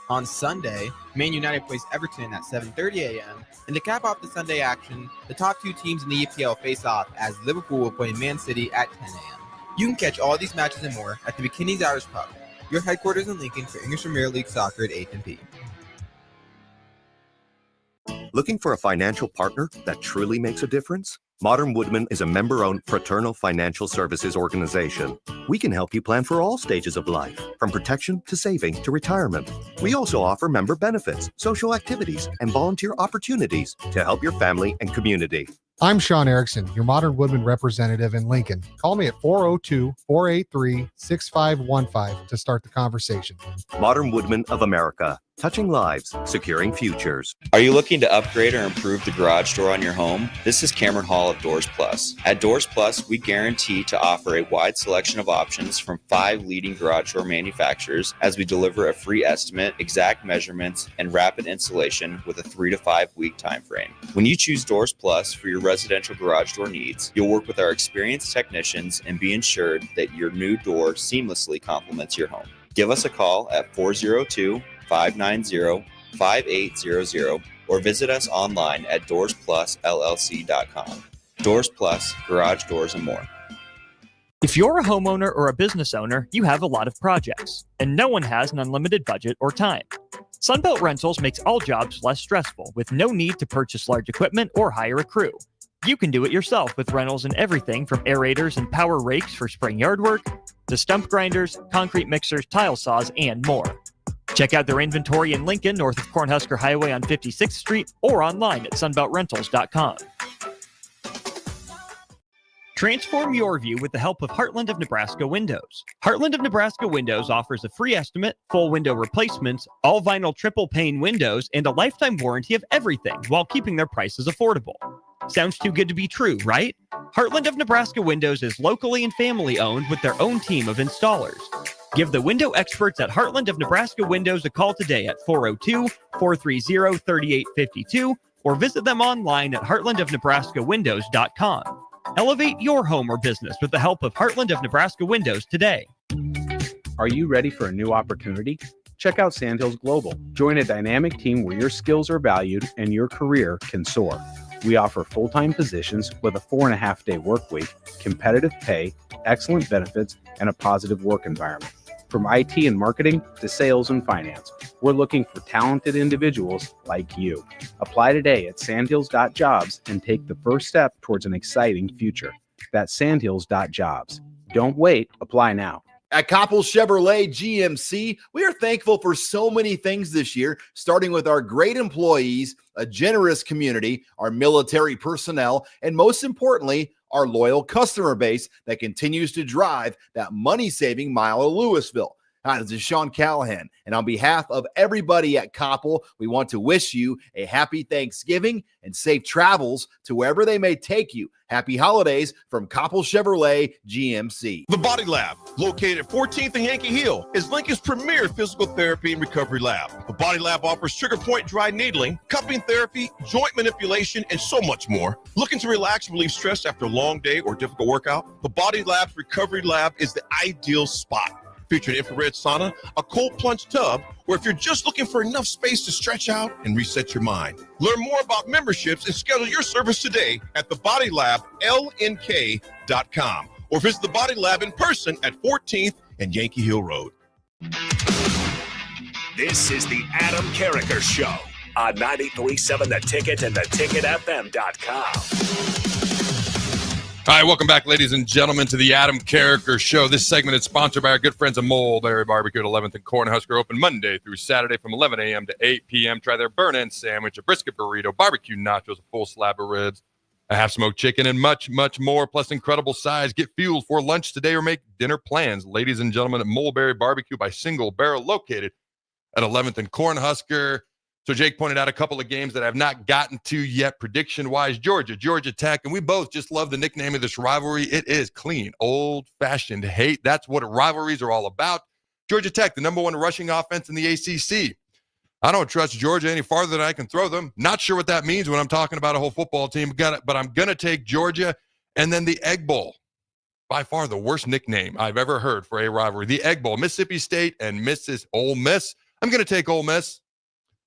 On Sunday, Man United plays Everton at 7:30 a.m., and to cap off the Sunday action, the top two teams in the EPL face off as Liverpool will play Man City at 10 a.m. You can catch all these matches and more at the McKinney's Irish Pub, your headquarters in Lincoln for English Premier League soccer at 8th and P. Looking for a financial partner that truly makes a difference? Modern Woodman is a member-owned fraternal financial services organization. We can help you plan for all stages of life, from protection to saving to retirement. We also offer member benefits, social activities, and volunteer opportunities to help your family and community. I'm Sean Erickson, your Modern Woodman representative in Lincoln. Call me at 402-483-6515 to start the conversation. Modern Woodman of America, touching lives, securing futures. Are you looking to upgrade or improve the garage door on your home? This is Cameron Hall of Doors Plus. At Doors Plus, we guarantee to offer a wide selection of options from 5 leading garage door manufacturers as we deliver a free estimate, exact measurements, and rapid installation with a 3 to 5 week time frame. When you choose Doors Plus for your residential garage door needs, you'll work with our experienced technicians and be ensured that your new door seamlessly complements your home. Give us a call at 402-590-5800 or visit us online at doorsplusllc.com. Doors Plus, garage doors and more. If you're a homeowner or a business owner, you have a lot of projects, and no one has an unlimited budget or time. Sunbelt Rentals makes all jobs less stressful with no need to purchase large equipment or hire a crew. You can do it yourself with rentals and everything from aerators and power rakes for spring yard work to stump grinders, concrete mixers, tile saws, and more. Check out their inventory in Lincoln, north of Cornhusker Highway on 56th Street, or online at sunbeltrentals.com. Transform your view with the help of Heartland of Nebraska Windows. Heartland of Nebraska Windows offers a free estimate, full window replacements, all vinyl triple pane windows, and a lifetime warranty of everything while keeping their prices affordable. Sounds too good to be true, right? Heartland of Nebraska Windows is locally and family owned with their own team of installers. Give the window experts at Heartland of Nebraska Windows a call today at 402-430-3852 or visit them online at heartlandofnebraskawindows.com. Elevate your home or business with the help of Heartland of Nebraska Windows today. Are you ready for a new opportunity? Check out Sandhills Global. Join a dynamic team where your skills are valued and your career can soar. We offer full-time positions with a 4.5-day work week, competitive pay, excellent benefits, and a positive work environment. From IT and marketing to sales and finance, we're looking for talented individuals like you. Apply today at sandhills.jobs and take the first step towards an exciting future. That's sandhills.jobs. Don't wait. Apply now. At Koppel Chevrolet GMC, we are thankful for so many things this year, starting with our great employees, a generous community, our military personnel, and most importantly, our loyal customer base that continues to drive that money-saving mile of Louisville. Hi, this is Sean Callahan, and on behalf of everybody at Koppel, we want to wish you a happy Thanksgiving and safe travels to wherever they may take you. Happy holidays from Koppel Chevrolet GMC. The Body Lab, located at 14th and Yankee Hill, is Lincoln's premier physical therapy and recovery lab. The Body Lab offers trigger point dry needling, cupping therapy, joint manipulation, and so much more. Looking to relax and relieve stress after a long day or difficult workout? The Body Lab's recovery lab is the ideal spot. Featuring infrared sauna, a cold plunge tub, or if you're just looking for enough space to stretch out and reset your mind. Learn more about memberships and schedule your service today at thebodylab.lnk.com or visit the Body Lab in person at 14th and Yankee Hill Road. This is the Adam Carriker Show on 93.7 The Ticket and theticketfm.com. All right, welcome back, ladies and gentlemen, to the Adam Carriker Show. This segment is sponsored by our good friends at Mulberry Barbecue at 11th and Cornhusker, open Monday through Saturday from 11 a.m. to 8 p.m. Try their burn-in sandwich, a brisket burrito, barbecue nachos, a full slab of ribs, a half-smoked chicken, and much, much more, plus incredible size. Get fueled for lunch today or make dinner plans. Ladies and gentlemen, at Mulberry Barbecue by Single Barrel, located at 11th and Cornhusker. So Jake pointed out a couple of games that I've not gotten to yet, prediction-wise. Georgia Tech, and we both just love the nickname of this rivalry. It is clean, old-fashioned hate. That's what rivalries are all about. Georgia Tech, the number one rushing offense in the ACC. I don't trust Georgia any farther than I can throw them. Not sure what that means when I'm talking about a whole football team, but I'm going to take Georgia. And then the Egg Bowl, by far the worst nickname I've ever heard for a rivalry. The Egg Bowl, Mississippi State and Ole Miss. I'm going to take Ole Miss.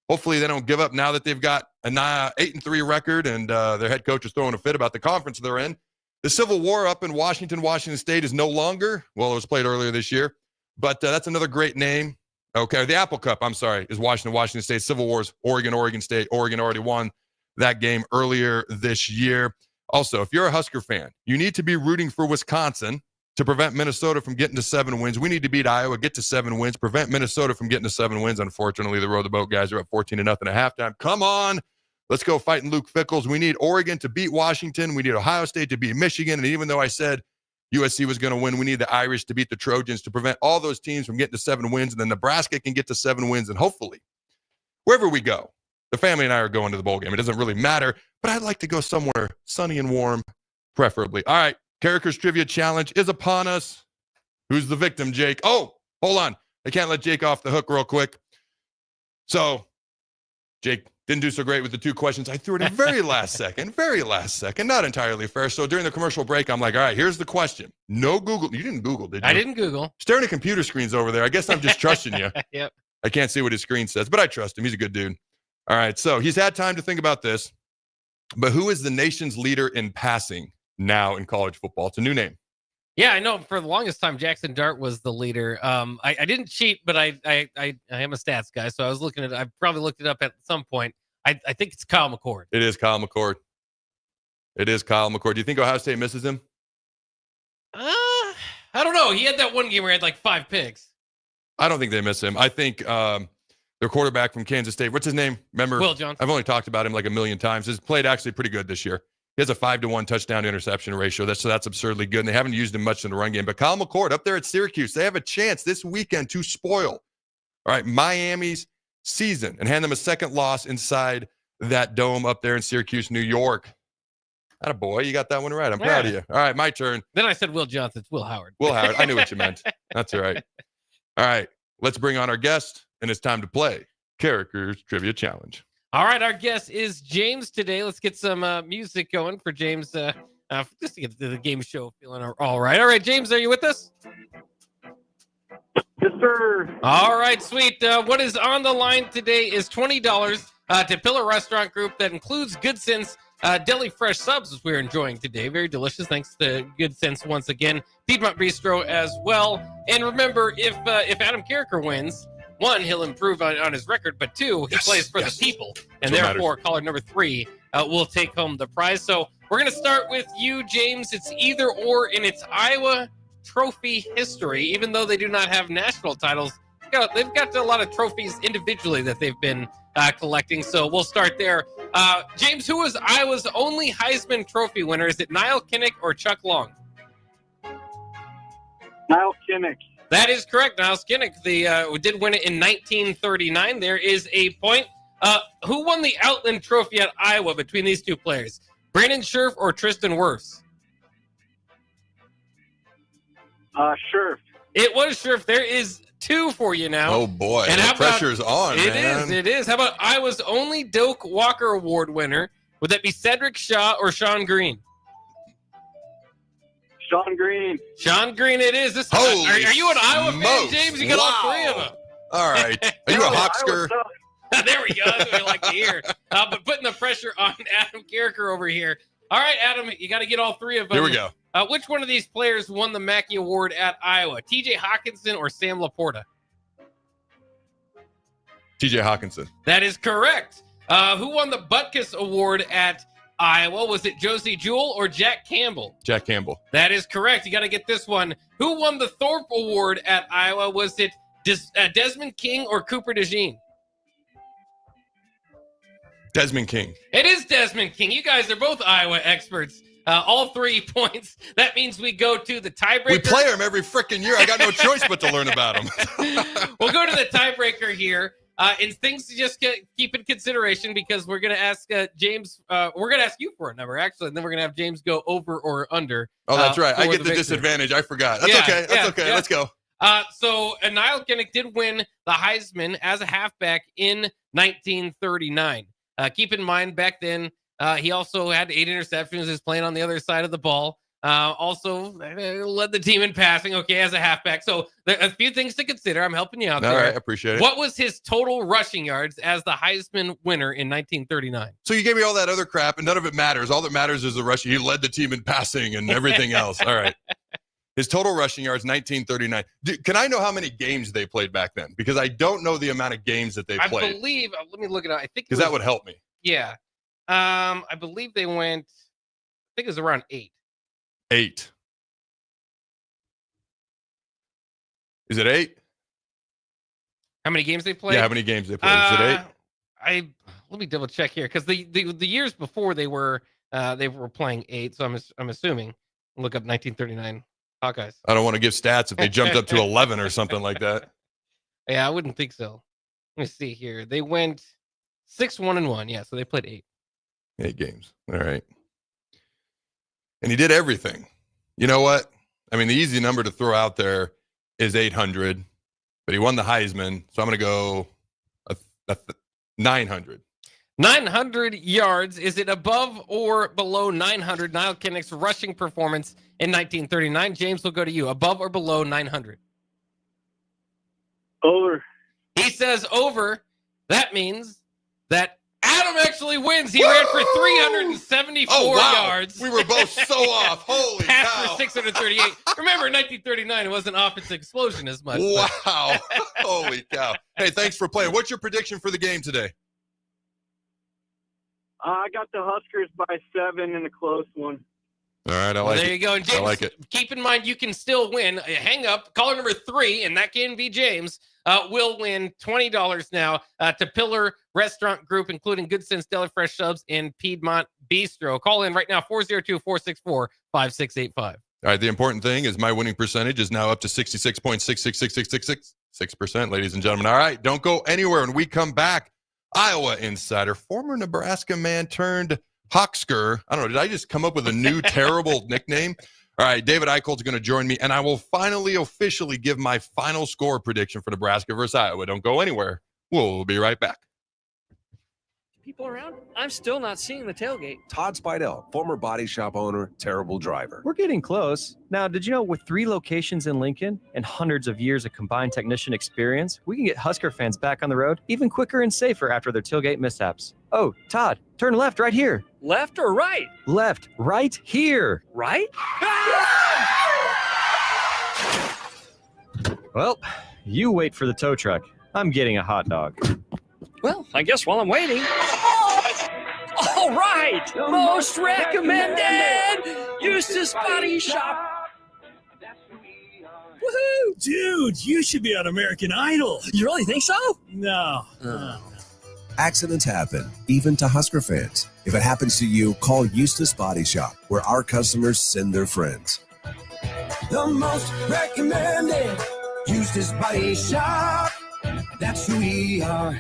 Hopefully they don't give up now that they've got an 8-3 record and their head coach is throwing a fit about the conference they're in. The Civil War up in Washington State is no longer. Well, it was played earlier this year, but that's another great name. Okay, the Apple Cup, I'm sorry, is Washington State. Civil War's Oregon State. Oregon already won that game earlier this year. Also, if you're a Husker fan, you need to be rooting for Wisconsin to prevent Minnesota from getting to 7 wins. We need to beat Iowa, get to 7 wins, prevent Minnesota from getting to 7 wins. Unfortunately, the row the boat guys are up 14-0 at halftime. Come on. Let's go fighting Luke Fickles. We need Oregon to beat Washington. We need Ohio State to beat Michigan. And even though I said USC was going to win, we need the Irish to beat the Trojans to prevent all those teams from getting to 7 wins. And then Nebraska can get to 7 wins. And hopefully, wherever we go, the family and I are going to the bowl game. It doesn't really matter, but I'd like to go somewhere sunny and warm, preferably. All right, Carriker's Trivia Challenge is upon us. Who's the victim, Jake? Oh, hold on. I can't let Jake off the hook real quick. So, Jake didn't do so great with the 2 questions. I threw it in very last second, not entirely fair. So during the commercial break, I'm like, all right, here's the question. No Google. You didn't Google, did you? I didn't Google. Staring at computer screens over there. I guess I'm just trusting you. Yep. I can't see what his screen says, but I trust him. He's a good dude. All right, so he's had time to think about this. But who is the nation's leader in passing now in college football? It's a new name. Yeah, I know. For the longest time, Jackson Dart was the leader. I didn't cheat, but I am a stats guy, so I was looking at it. I probably looked it up at some point. I think it's Kyle McCord. It is Kyle McCord. Do you think Ohio State misses him? I don't know. He had that one game where he had like 5 picks. I don't think they miss him. I think their quarterback from Kansas State, what's his name? Remember? Will Johnson. I've only talked about him like a million times. He's played actually pretty good this year. He has a 5-to-1 touchdown to interception ratio. That's absurdly good. And they haven't used him much in the run game. But Kyle McCord up there at Syracuse, they have a chance this weekend to spoil, all right, Miami's season and hand them a second loss inside that dome up there in Syracuse, New York. Attaboy, you got that one right. I'm proud of you. All right, my turn. Then I said Will Johnson. It's Will Howard. Will Howard. I knew what you meant. That's all right. All right, let's bring on our guest, and it's time to play Carriker's Trivia Challenge. All right, our guest is James today. Let's get some music going for James, just to get the game show feeling all right. All right, James, are you with us? Yes, sir. All right, sweet. What is on the line today is $20 to Pillar Restaurant Group that includes Good Sense Deli Fresh Subs, which we're enjoying today. Very delicious. Thanks to Good Sense once again. Piedmont Bistro as well. And remember, if Adam Carriker wins, 1, he'll improve on his record, but 2, he plays for the people. And therefore, caller number 3 will take home the prize. So we're going to start with you, James. It's either or in its Iowa trophy history, even though they do not have national titles. They've got a lot of trophies individually that they've been collecting. So we'll start there. James, who was Iowa's only Heisman Trophy winner? Is it Niall Kinnick or Chuck Long? Niall Kinnick. That is correct. Niall Kinnick did win it in 1939. There is a point. Who won the Outland Trophy at Iowa between these 2 players? Brandon Scherf or Tristan Wirfs? Scherf. It was Scherf. There is 2 for you now. Oh, boy. And the pressure's on, man. It is. How about Iowa's only Doak Walker Award winner? Would that be Cedric Shaw or Sean Green? Sean Green. Sean Green it is. Are you an Iowa fan, James? You got all 3 of them. All right. Are you a Hawkster? There we go. That's what we like to hear. But putting the pressure on Adam Carriker over here. All right, Adam, you got to get all 3 of them. Here we go. Which one of these players won the Mackey Award at Iowa? TJ Hawkinson or Sam Laporta? TJ Hawkinson. That is correct. Who won the Butkus Award at Iowa? Was it Josie Jewell or Jack Campbell? Jack Campbell. That is correct. You got to get this one. Who won the Thorpe Award at Iowa? Was it Desmond King or Cooper DeJean? Desmond King. It is Desmond King. You guys are both Iowa experts. All 3 points. That means we go to the tiebreaker. We play them every freaking year. I got no choice but to learn about them. We'll go to the tiebreaker here. And things to just keep in consideration because we're going to ask James. We're going to ask you for a number, actually, and then we're going to have James go over or under. Oh, that's right. I get the disadvantage. I forgot. That's okay. That's okay. Yeah. Let's go. So Niall Kinnick did win the Heisman as a halfback in 1939. Keep in mind, back then, he also had 8 interceptions. He was playing on the other side of the ball. Also led the team in passing, as a halfback. So there are a few things to consider. I'm helping you out there. All right, appreciate it. What was his total rushing yards as the Heisman winner in 1939? So you gave me all that other crap, and none of it matters. All that matters is the rushing. He led the team in passing and everything else. All right. His total rushing yards, 1939. Can I know how many games they played back then? Because I don't know the amount of games that they played. I believe, let me look it up. I think because that would help me. Yeah. I believe they went, I think it was around 8. 8. Is it 8? How many games they played? Yeah, how many games they played? Is it 8? Let me double check here because the years before they were playing 8. So I'm assuming. Look up 1939 Hawkeyes. I don't want to give stats if they jumped up to 11 or something like that. Yeah, I wouldn't think so. Let me see here. They went 6-1-1. Yeah, so they played 8. 8 games. All right. And he did everything. You know what? I mean, the easy number to throw out there is 800, but he won the Heisman, so I'm going to go 900. 900 yards. Is it above or below 900? Niall Kinnick's rushing performance in 1939. James, will go to you. Above or below 900? Over. He says over. That means that Adam actually wins. He ran for 374 yards. We were both so off. Holy Passed cow. for 638. Remember, in 1939, it wasn't offensive explosion as much. Wow. Holy cow. Hey, thanks for playing. What's your prediction for the game today? I got the Huskers by 7 in a close one. All right, I like it. There you go. And James, I like it. Keep in mind, you can still win. Hang up. Caller number 3, and that can be James, will win $20 now to Pillar Restaurant Group, including Good Sense Deli Fresh Subs and Piedmont Bistro. Call in right now, 402-464-5685. All right, the important thing is my winning percentage is now up to 66.66666%, ladies and gentlemen. All right, don't go anywhere. When we come back, Iowa insider, former Nebraska man turned Hawksker. I don't know, did I just come up with a new terrible nickname? All right, David Eickholt is going to join me, and I will finally officially give my final score prediction for Nebraska versus Iowa. Don't go anywhere. We'll be right back. People around? I'm still not seeing the tailgate. Todd Spidell, former body shop owner, terrible driver. We're getting close. Now, did you know with 3 locations in Lincoln and hundreds of years of combined technician experience, we can get Husker fans back on the road even quicker and safer after their tailgate mishaps? Oh, Todd, turn left right here. Left or right? Left, right here. Right? Well, you wait for the tow truck. I'm getting a hot dog. Well, I guess while I'm waiting. All right! Most recommended! Eustace Body Shop! Woohoo! Dude, you should be on American Idol. You really think so? No. Accidents happen, even to Husker fans. If it happens to you, call Eustace Body Shop, where our customers send their friends. The most recommended Eustace Body Shop. That's who we are.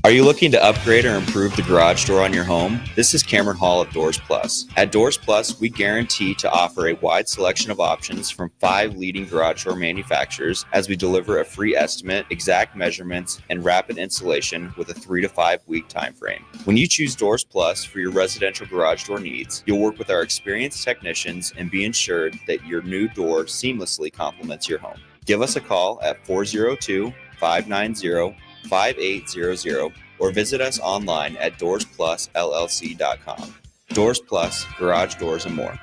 Are you looking to upgrade or improve the garage door on your home? This is Cameron Hall of Doors Plus. At Doors Plus, we guarantee to offer a wide selection of options from 5 leading garage door manufacturers as we deliver a free estimate, exact measurements, and rapid installation with a 3 to 5 week time frame. When you choose Doors Plus for your residential garage door needs, you'll work with our experienced technicians and be ensured that your new door seamlessly complements your home. Give us a call at 402-590-5800 or visit us online at doorsplusllc.com. Doors Plus, garage doors, and more.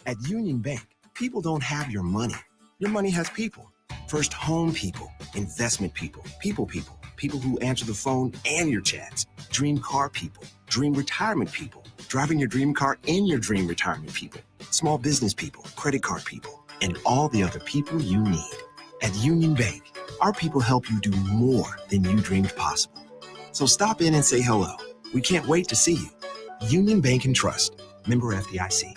At Union Bank, people don't have your money. Your money has people. First home people, investment people, people who answer the phone and your chats, dream car people, dream retirement people, driving your dream car in your dream retirement people, small business people, credit card people, and all the other people you need. At Union Bank, our people help you do more than you dreamed possible. So stop in and say hello. We can't wait to see you. Union Bank and Trust. Member FDIC.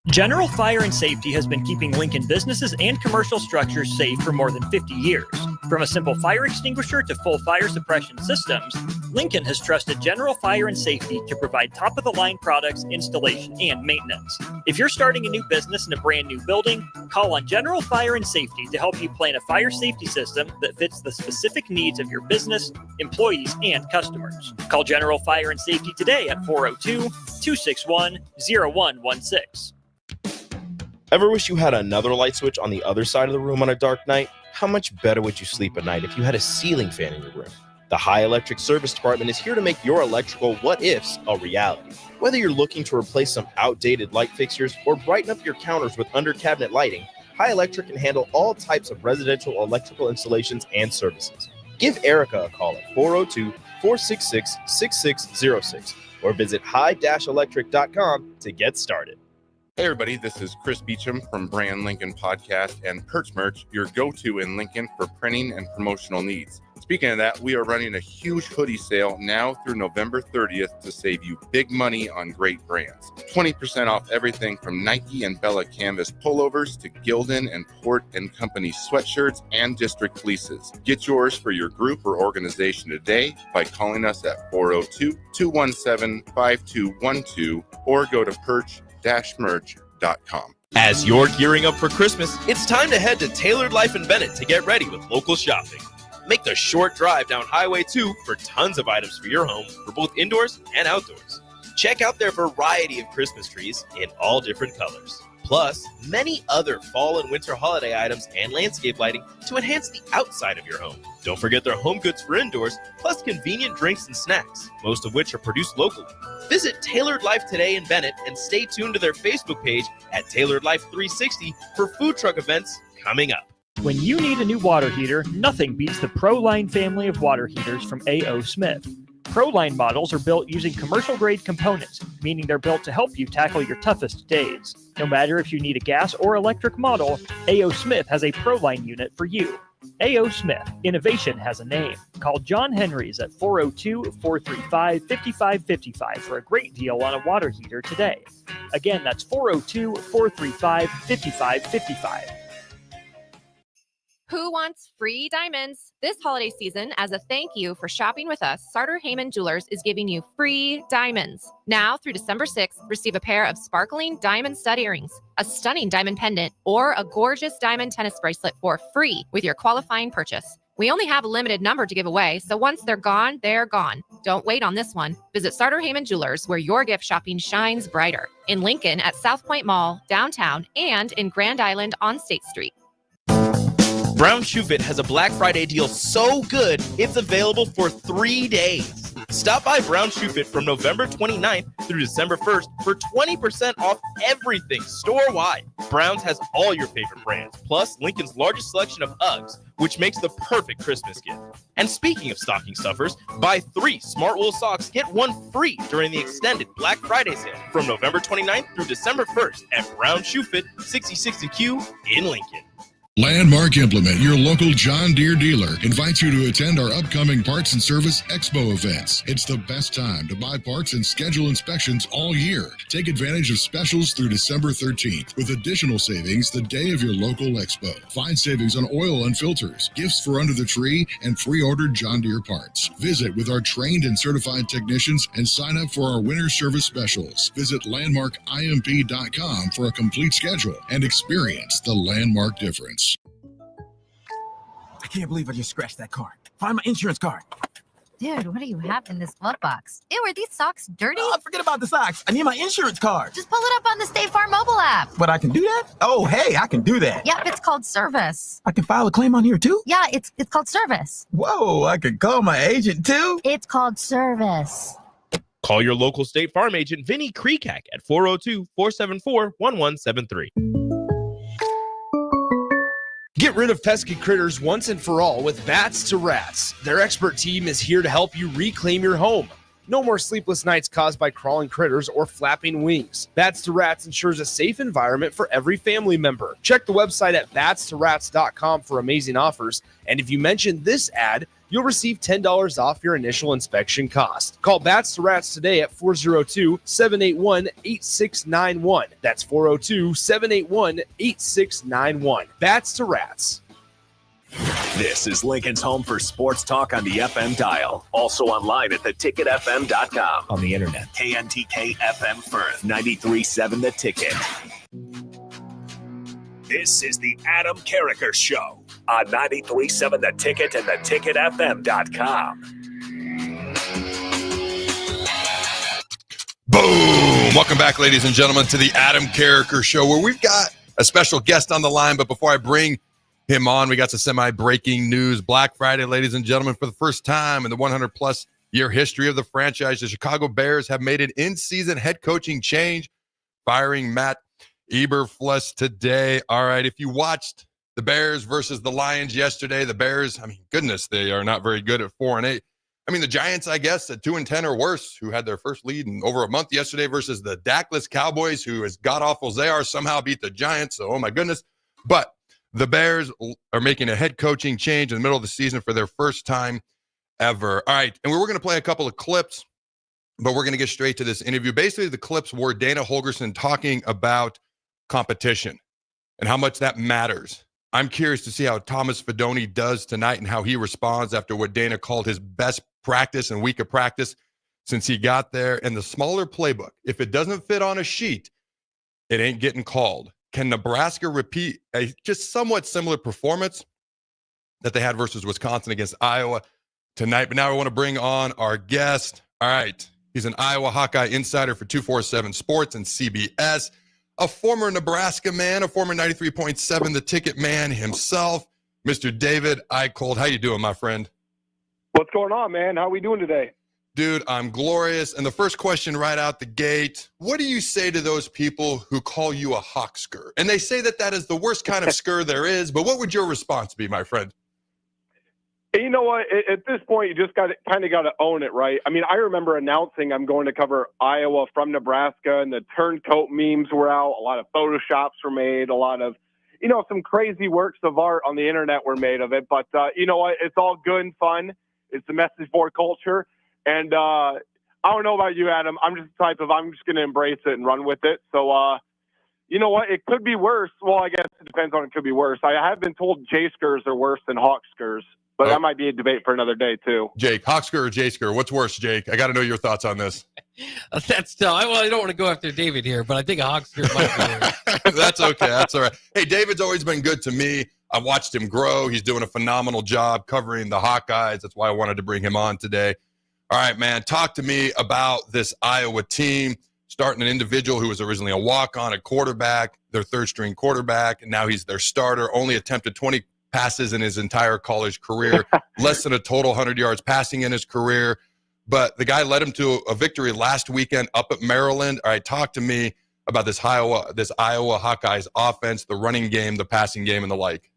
General Fire and Safety has been keeping Lincoln businesses and commercial structures safe for more than 50 years. From a simple fire extinguisher to full fire suppression systems, Lincoln has trusted General Fire and Safety to provide top-of-the-line products, installation, and maintenance. If you're starting a new business in a brand new building, call on General Fire and Safety to help you plan a fire safety system that fits the specific needs of your business, employees, and customers. Call General Fire and Safety today at 402-261-0116. Ever wish you had another light switch on the other side of the room on a dark night? How much better would you sleep at night if you had a ceiling fan in your room? The High Electric Service Department is here to make your electrical what-ifs a reality. Whether you're looking to replace some outdated light fixtures or brighten up your counters with under-cabinet lighting, High Electric can handle all types of residential electrical installations and services. Give Erica a call at 402-466-6606 or visit high-electric.com to get started. Hey everybody, this is Chris Beecham from Brand Lincoln Podcast and Perch Merch, your go-to in Lincoln for printing and promotional needs. Speaking of that, we are running a huge hoodie sale now through November 30th to save you big money on great brands. 20% off everything from Nike and Bella Canvas pullovers to Gildan and Port & Company sweatshirts and district fleeces. Get yours for your group or organization today by calling us at 402-217-5212 or go to perch-merch.com. As you're gearing up for Christmas, it's time to head to Tailored Life in Bennett to get ready with local shopping. Make the short drive down Highway 2 for tons of items for your home for both indoors and outdoors. Check out their variety of Christmas trees in all different colors. Plus, many other fall and winter holiday items and landscape lighting to enhance the outside of your home. Don't forget their home goods for indoors, plus convenient drinks and snacks, most of which are produced locally. Visit Tailored Life today in Bennett and stay tuned to their Facebook page at Tailored Life 360 for food truck events coming up. When you need a new water heater, nothing beats the ProLine family of water heaters from A.O. Smith. ProLine models are built using commercial-grade components, meaning they're built to help you tackle your toughest days. No matter if you need a gas or electric model, A.O. Smith has a ProLine unit for you. A.O. Smith, innovation has a name. Call John Henrys at 402-435-5555 for a great deal on a water heater today. Again, that's 402-435-5555. Who wants free diamonds? This holiday season, as a thank you for shopping with us, Sartor Heyman Jewelers is giving you free diamonds. Now through December 6th, receive a pair of sparkling diamond stud earrings, a stunning diamond pendant, or a gorgeous diamond tennis bracelet for free with your qualifying purchase. We only have a limited number to give away, so once they're gone, they're gone. Don't wait on this one. Visit Sartor Heyman Jewelers, where your gift shopping shines brighter. In Lincoln at South Point Mall, downtown, and in Grand Island on State Street. Brown Shoe Fit has a Black Friday deal so good, it's available for 3 days. Stop by Brown Shoe Fit from November 29th through December 1st for 20% off everything store-wide. Brown's has all your favorite brands, plus Lincoln's largest selection of Uggs, which makes the perfect Christmas gift. And speaking of stocking stuffers, buy 3 Smart Wool socks, get 1 free during the extended Black Friday sale from November 29th through December 1st at Brown Shoe Fit, 6060Q in Lincoln. Landmark Implement, your local John Deere dealer, invites you to attend our upcoming Parts and Service Expo events. It's the best time to buy parts and schedule inspections all year. Take advantage of specials through December 13th with additional savings the day of your local expo. Find savings on oil and filters, gifts for under the tree, and pre-ordered John Deere parts. Visit with our trained and certified technicians and sign up for our winter service specials. Visit landmarkimp.com for a complete schedule and experience the Landmark difference. I can't believe I just scratched that card. Find my insurance card. Dude, what do you have in this glove box? Ew, are these socks dirty? Oh, forget about the socks. I need my insurance card. Just pull it up on the State Farm mobile app. But I can do that? Oh, hey, I can do that. Yep, it's called service. I can file a claim on here too? Yeah, it's called service. Whoa, I can call my agent too? It's called service. Call your local State Farm agent, Vinny Kreekak, at 402-474-1173. Get rid of pesky critters once and for all with Bats to Rats. Their expert team is here to help you reclaim your home. No more sleepless nights caused by crawling critters or flapping wings. Bats to Rats ensures a safe environment for every family member. Check the website at batstoRats.com for amazing offers. And if you mention this ad, you'll receive $10 off your initial inspection cost. Call Bats to Rats today at 402-781-8691. That's 402-781-8691. Bats to Rats. This is Lincoln's home for sports talk on the FM dial. Also online at theticketfm.com. On the internet, KNTK FM Firth, 93.7 The Ticket. This is the Adam Carriker Show on 93.7 The Ticket and theticketfm.com. Boom! Welcome back, ladies and gentlemen, to the Adam Carriker Show, where we've got a special guest on the line. But before I bring him on, we got some semi-breaking news. Black Friday, ladies and gentlemen, for the first time in the 100-plus year history of the franchise, the Chicago Bears have made an in-season head coaching change, firing Matt Eberflus today. All right, if you watched the Bears versus the Lions yesterday, the Bears, I mean, goodness, they are not very good at 4-8. I mean, the Giants, I guess, at 2-10 or worse, who had their first lead in over a month yesterday versus the Dakless Cowboys, who, as god-awful as they are, somehow beat the Giants. So, oh, my goodness. But the Bears are making a head coaching change in the middle of the season for their first time ever. All right, and we're going to play a couple of clips, but we're going to get straight to this interview. Basically, the clips were Dana Holgorsen talking about competition and how much that matters. I'm curious to see how Thomas Fidone does tonight and how he responds after what Dana called his best practice and week of practice since he got there. And the smaller playbook, if it doesn't fit on a sheet, it ain't getting called. Can Nebraska repeat a just somewhat similar performance that they had versus Wisconsin against Iowa tonight? But now I want to bring on our guest. All right. He's an Iowa Hawkeye insider for 247 Sports and CBS, a former Nebraska man, a former 93.7 The Ticket man himself, Mr. David Eickholt. How you doing, my friend? What's going on, man? How are we doing today? Dude, I'm glorious. And the first question right out the gate, what do you say to those people who call you a Hawksker? And they say that that is the worst kind of skir there is, but what would your response be, my friend? You know what? At this point, you just got to own it, right? I mean, I remember announcing I'm going to cover Iowa from Nebraska, and the turncoat memes were out. A lot of Photoshops were made. A lot of, some crazy works of art on the internet were made of it. But you know what? It's all good and fun. It's the message board culture. And I don't know about you, Adam. I'm just the type of, I'm just going to embrace it and run with it. So, you know what? It could be worse. Well, I guess it depends on it could be worse. I have been told J-skers are worse than Hawkskers. But that might be a debate for another day, too. Jake, Hawksker or J-sker? What's worse, Jake? I got to know your thoughts on this. That's still, I don't want to go after David here, but I think a Hawksker might be worse. That's okay. That's all right. Hey, David's always been good to me. I watched him grow. He's doing a phenomenal job covering the Hawkeyes. That's why I wanted to bring him on today. All right, man, talk to me about this Iowa team, starting an individual who was originally a walk-on at quarterback, their third-string quarterback, and now he's their starter, only attempted 20 passes in his entire college career, less than a total 100 yards passing in his career. But the guy led him to a victory last weekend up at Maryland. All right, talk to me about this Iowa Hawkeyes offense, the running game, the passing game, and the like.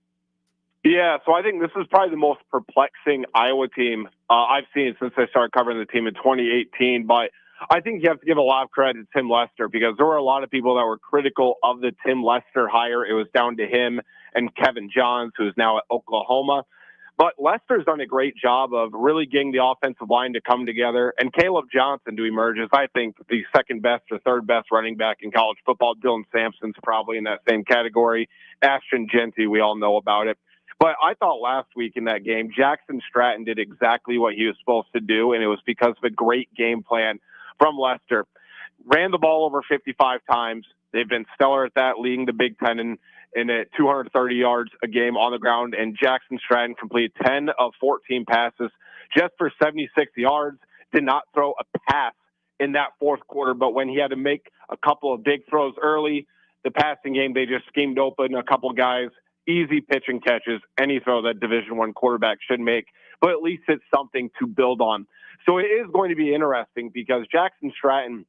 Yeah, so I think this is probably the most perplexing Iowa team I've seen since I started covering the team in 2018. But I think you have to give a lot of credit to Tim Lester because there were a lot of people that were critical of the Tim Lester hire. It was down to him and Kevin Johns, who is now at Oklahoma. But Lester's done a great job of really getting the offensive line to come together and Caleb Johnson to emerge as, I think, the second best or third best running back in college football. Dylan Sampson's probably in that same category. Ashton Genty, we all know about it. But I thought last week in that game, Jackson Stratton did exactly what he was supposed to do, and it was because of a great game plan from Lester. Ran the ball over 55 times. They've been stellar at that, leading the Big Ten in at 230 yards a game on the ground. And Jackson Stratton completed 10 of 14 passes just for 76 yards, did not throw a pass in that fourth quarter. But when he had to make a couple of big throws early, the passing game, they just schemed open a couple of guys, easy pitch and catches, any throw that Division I quarterback should make. But at least it's something to build on. So it is going to be interesting because Jackson Stratton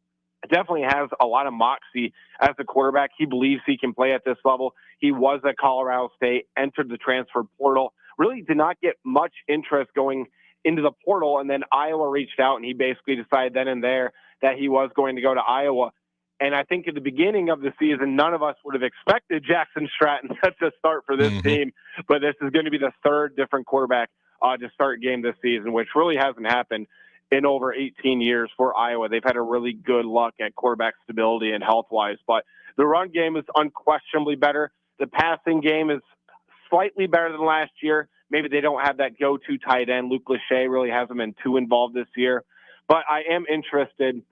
definitely has a lot of moxie as a quarterback. He believes he can play at this level. He was at Colorado State, entered the transfer portal, really did not get much interest going into the portal. And then Iowa reached out and he basically decided then and there that he was going to go to Iowa. And I think at the beginning of the season, none of us would have expected Jackson Stratton to start for this team. But this is going to be the third different quarterback to start game this season, which really hasn't happened in over 18 years for Iowa. They've had a really good luck at quarterback stability and health-wise. But the run game is unquestionably better. The passing game is slightly better than last year. maybe they don't have that go-to tight end. Luke Lachey really hasn't been too involved this year. But I am interested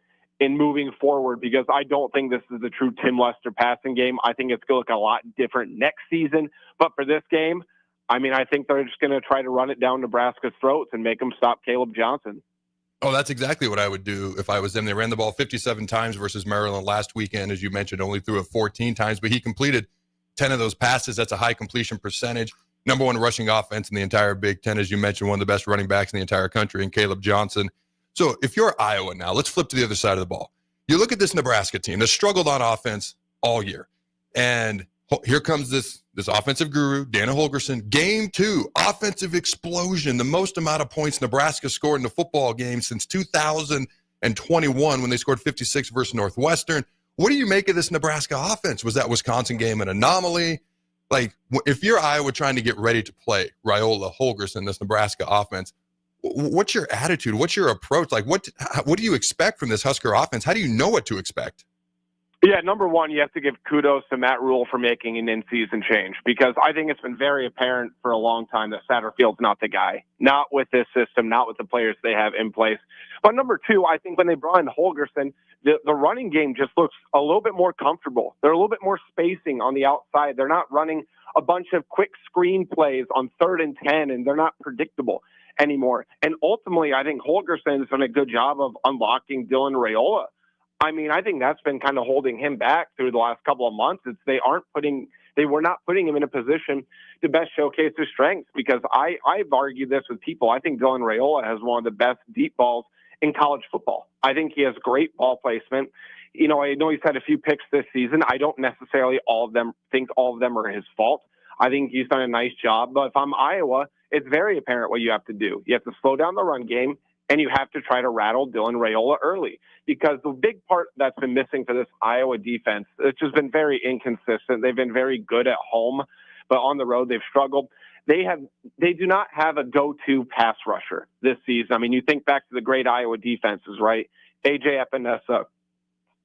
in moving forward because I don't think this is the true Tim Lester passing game. I think it's going to look a lot different next season. But for this game, I mean, I think they're just going to try to run it down Nebraska's throats and make them stop Caleb Johnson. Oh, that's exactly what I would do if I was them. They ran the ball 57 times versus Maryland last weekend, as you mentioned, only threw it 14 times, but he completed 10 of those passes. That's a high completion percentage. Number one rushing offense in the entire Big Ten, as you mentioned, one of the best running backs in the entire country, and Caleb Johnson. So if you're Iowa now, let's flip to the other side of the ball. You look at this Nebraska team that struggled on offense all year, and here comes this offensive guru, Dana Holgorsen. Game 2, offensive explosion, the most amount of points Nebraska scored in a football game since 2021 when they scored 56 versus Northwestern. What do you make of this Nebraska offense? Was that Wisconsin game an anomaly? Like, if you're Iowa trying to get ready to play Raiola, Holgorsen, this Nebraska offense, what's your attitude? What's your approach? Like, what do you expect from this Husker offense? How do you know what to expect? Yeah, number one, you have to give kudos to Matt Rule for making an in-season change because I think it's been very apparent for a long time that Satterfield's not the guy, not with this system, not with the players they have in place. But number two, I think when they brought in Holgorsen, the running game just looks a little bit more comfortable. They're a little bit more spacing on the outside. They're not running a bunch of quick screen plays on 3rd and 10, and they're not predictable anymore. And ultimately, I think Holgorsen has done a good job of unlocking Dylan Raiola. I mean, I think that's been kind of holding him back through the last couple of months. They were not putting him in a position to best showcase his strengths because I've argued this with people. I think Dylan Raiola has one of the best deep balls in college football. I think he has great ball placement. You know, I know he's had a few picks this season. I don't necessarily think all of them are his fault. I think he's done a nice job. But if I'm Iowa, it's very apparent what you have to do. You have to slow down the run game, and you have to try to rattle Dylan Raiola early because the big part that's been missing for this Iowa defense, it's just been very inconsistent. They've been very good at home, but on the road they've struggled. They do not have a go-to pass rusher this season. I mean, you think back to the great Iowa defenses, right? A.J. Epinesa,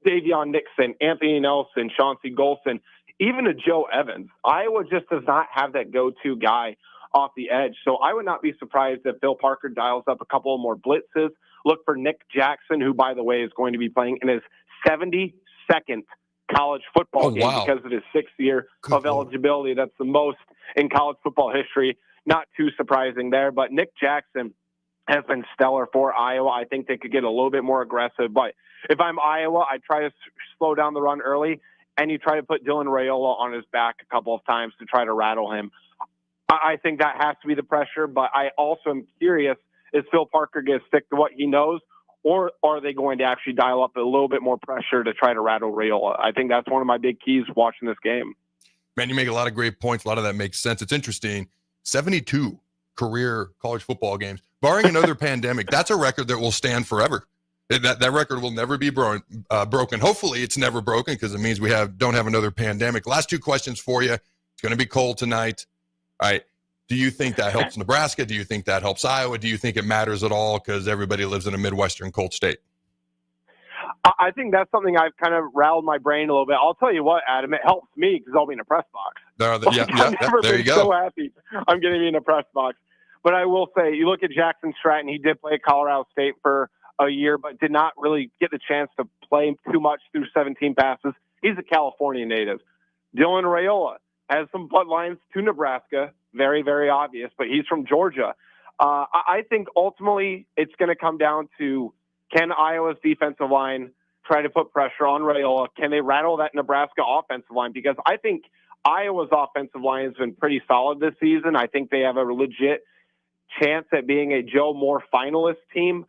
Davion Nixon, Anthony Nelson, Chauncey Golson, even a Joe Evans. Iowa just does not have that go-to guy off the edge. So I would not be surprised if Phil Parker dials up a couple of more blitzes. Look for Nick Jackson, who, by the way, is going to be playing in his 72nd college football game because of his 6th year of eligibility. That's the most in college football history. Not too surprising there, but Nick Jackson has been stellar for Iowa. I think they could get a little bit more aggressive, but if I'm Iowa, I try to slow down the run early, and you try to put Dylan Raiola on his back a couple of times to try to rattle him. I think that has to be the pressure, but I also am curious, is Phil Parker going to stick to what he knows, or are they going to actually dial up a little bit more pressure to try to rattle Raiola? I think that's one of my big keys watching this game. Man, you make a lot of great points. A lot of that makes sense. It's interesting. 72 career college football games, barring another pandemic. That's a record that will stand forever. That record will never be broken. Hopefully it's never broken because it means we don't have another pandemic. Last two questions for you. It's going to be cold tonight. All right. Do you think that helps Nebraska? Do you think that helps Iowa? Do you think it matters at all because everybody lives in a Midwestern cold state? I think that's something I've kind of rattled my brain a little bit. I'll tell you what, Adam, it helps me because I'll be in a press box. I've never been so happy I'm getting in a press box. But I will say, you look at Jackson Stratton, he did play at Colorado State for a year, but did not really get the chance to play too much through 17 passes. He's a California native. Dylan Raiola has some bloodlines to Nebraska, very, very obvious, but he's from Georgia. I think ultimately it's going to come down to, can Iowa's defensive line try to put pressure on Raiola? Can they rattle that Nebraska offensive line? Because I think Iowa's offensive line has been pretty solid this season. I think they have a legit chance at being a Joe Moore finalist team.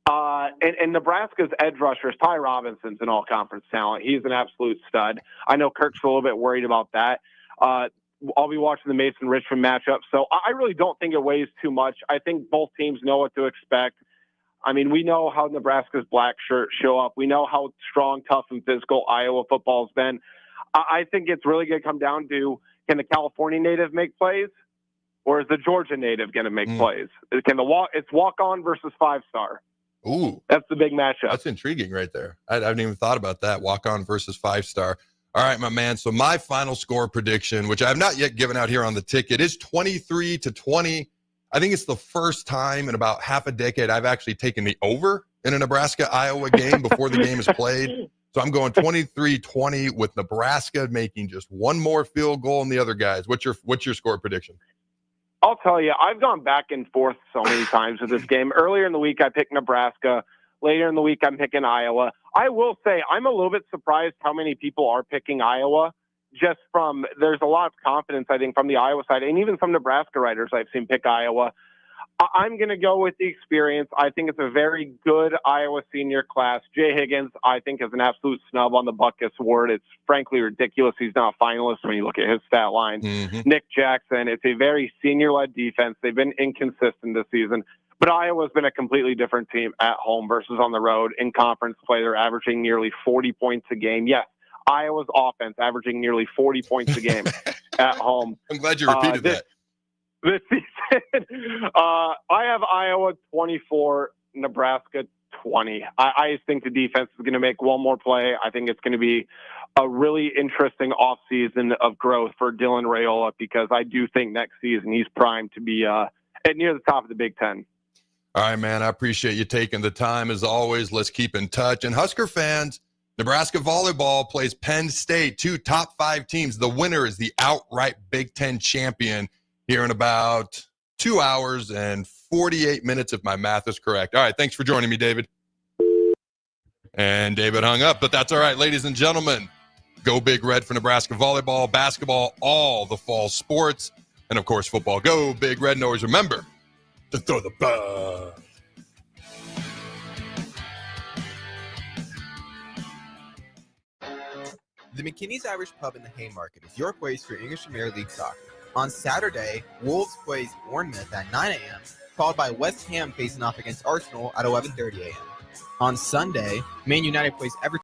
And Nebraska's edge rushers, Ty Robinson's an all-conference talent. He's an absolute stud. I know Kirk's a little bit worried about that. I'll be watching the Mason-Richmond matchup. So I really don't think it weighs too much. I think both teams know what to expect. I mean, we know how Nebraska's black shirts show up. We know how strong, tough, and physical Iowa football has been. I think it's really going to come down to, can the California native make plays, or is the Georgia native going to make plays? It's walk-on versus five-star. Ooh. That's the big matchup. That's intriguing right there. I haven't even thought about that, walk-on versus five-star. All right, my man. So my final score prediction, which I have not yet given out here on the ticket, is 23-20. I think it's the first time in about half a decade I've actually taken the over in a Nebraska-Iowa game before the game is played. So I'm going 23-20 with Nebraska making just one more field goal than the other guys. What's your score prediction? I'll tell you, I've gone back and forth so many times with this game. Earlier in the week, I picked Nebraska. Later in the week, I'm picking Iowa. I will say I'm a little bit surprised how many people are picking Iowa. Just from there's a lot of confidence, I think, from the Iowa side, and even some Nebraska writers I've seen pick Iowa. I'm going to go with the experience. I think it's a very good Iowa senior class. Jay Higgins, I think, is an absolute snub on the Butkus Award. It's frankly ridiculous he's not a finalist when you look at his stat line. Nick Jackson, it's a very senior-led defense. They've been inconsistent this season. But Iowa's been a completely different team at home versus on the road. In conference play, they're averaging nearly 40 points a game. Yes, Iowa's offense averaging nearly 40 points a game at home. I'm glad you repeated that. This season, I have Iowa 24, Nebraska 20. I just think the defense is going to make one more play. I think it's going to be a really interesting offseason of growth for Dylan Raiola because I do think next season he's primed to be at near the top of the Big Ten. All right, man. I appreciate you taking the time. As always, let's keep in touch. And Husker fans, Nebraska volleyball plays Penn State, 2 top 5 teams. The winner is the outright Big Ten champion here in about 2 hours and 48 minutes, if my math is correct. All right, thanks for joining me, David. And David hung up, but that's all right, ladies and gentlemen. Go Big Red for Nebraska volleyball, basketball, all the fall sports, and, of course, football. Go Big Red, and always remember to throw the ball. The McKinney's Irish Pub in the Haymarket is your place for English Premier League soccer. On Saturday, Wolves plays Bournemouth at 9 a.m., followed by West Ham facing off against Arsenal at 11:30 a.m. On Sunday, Man United plays Everton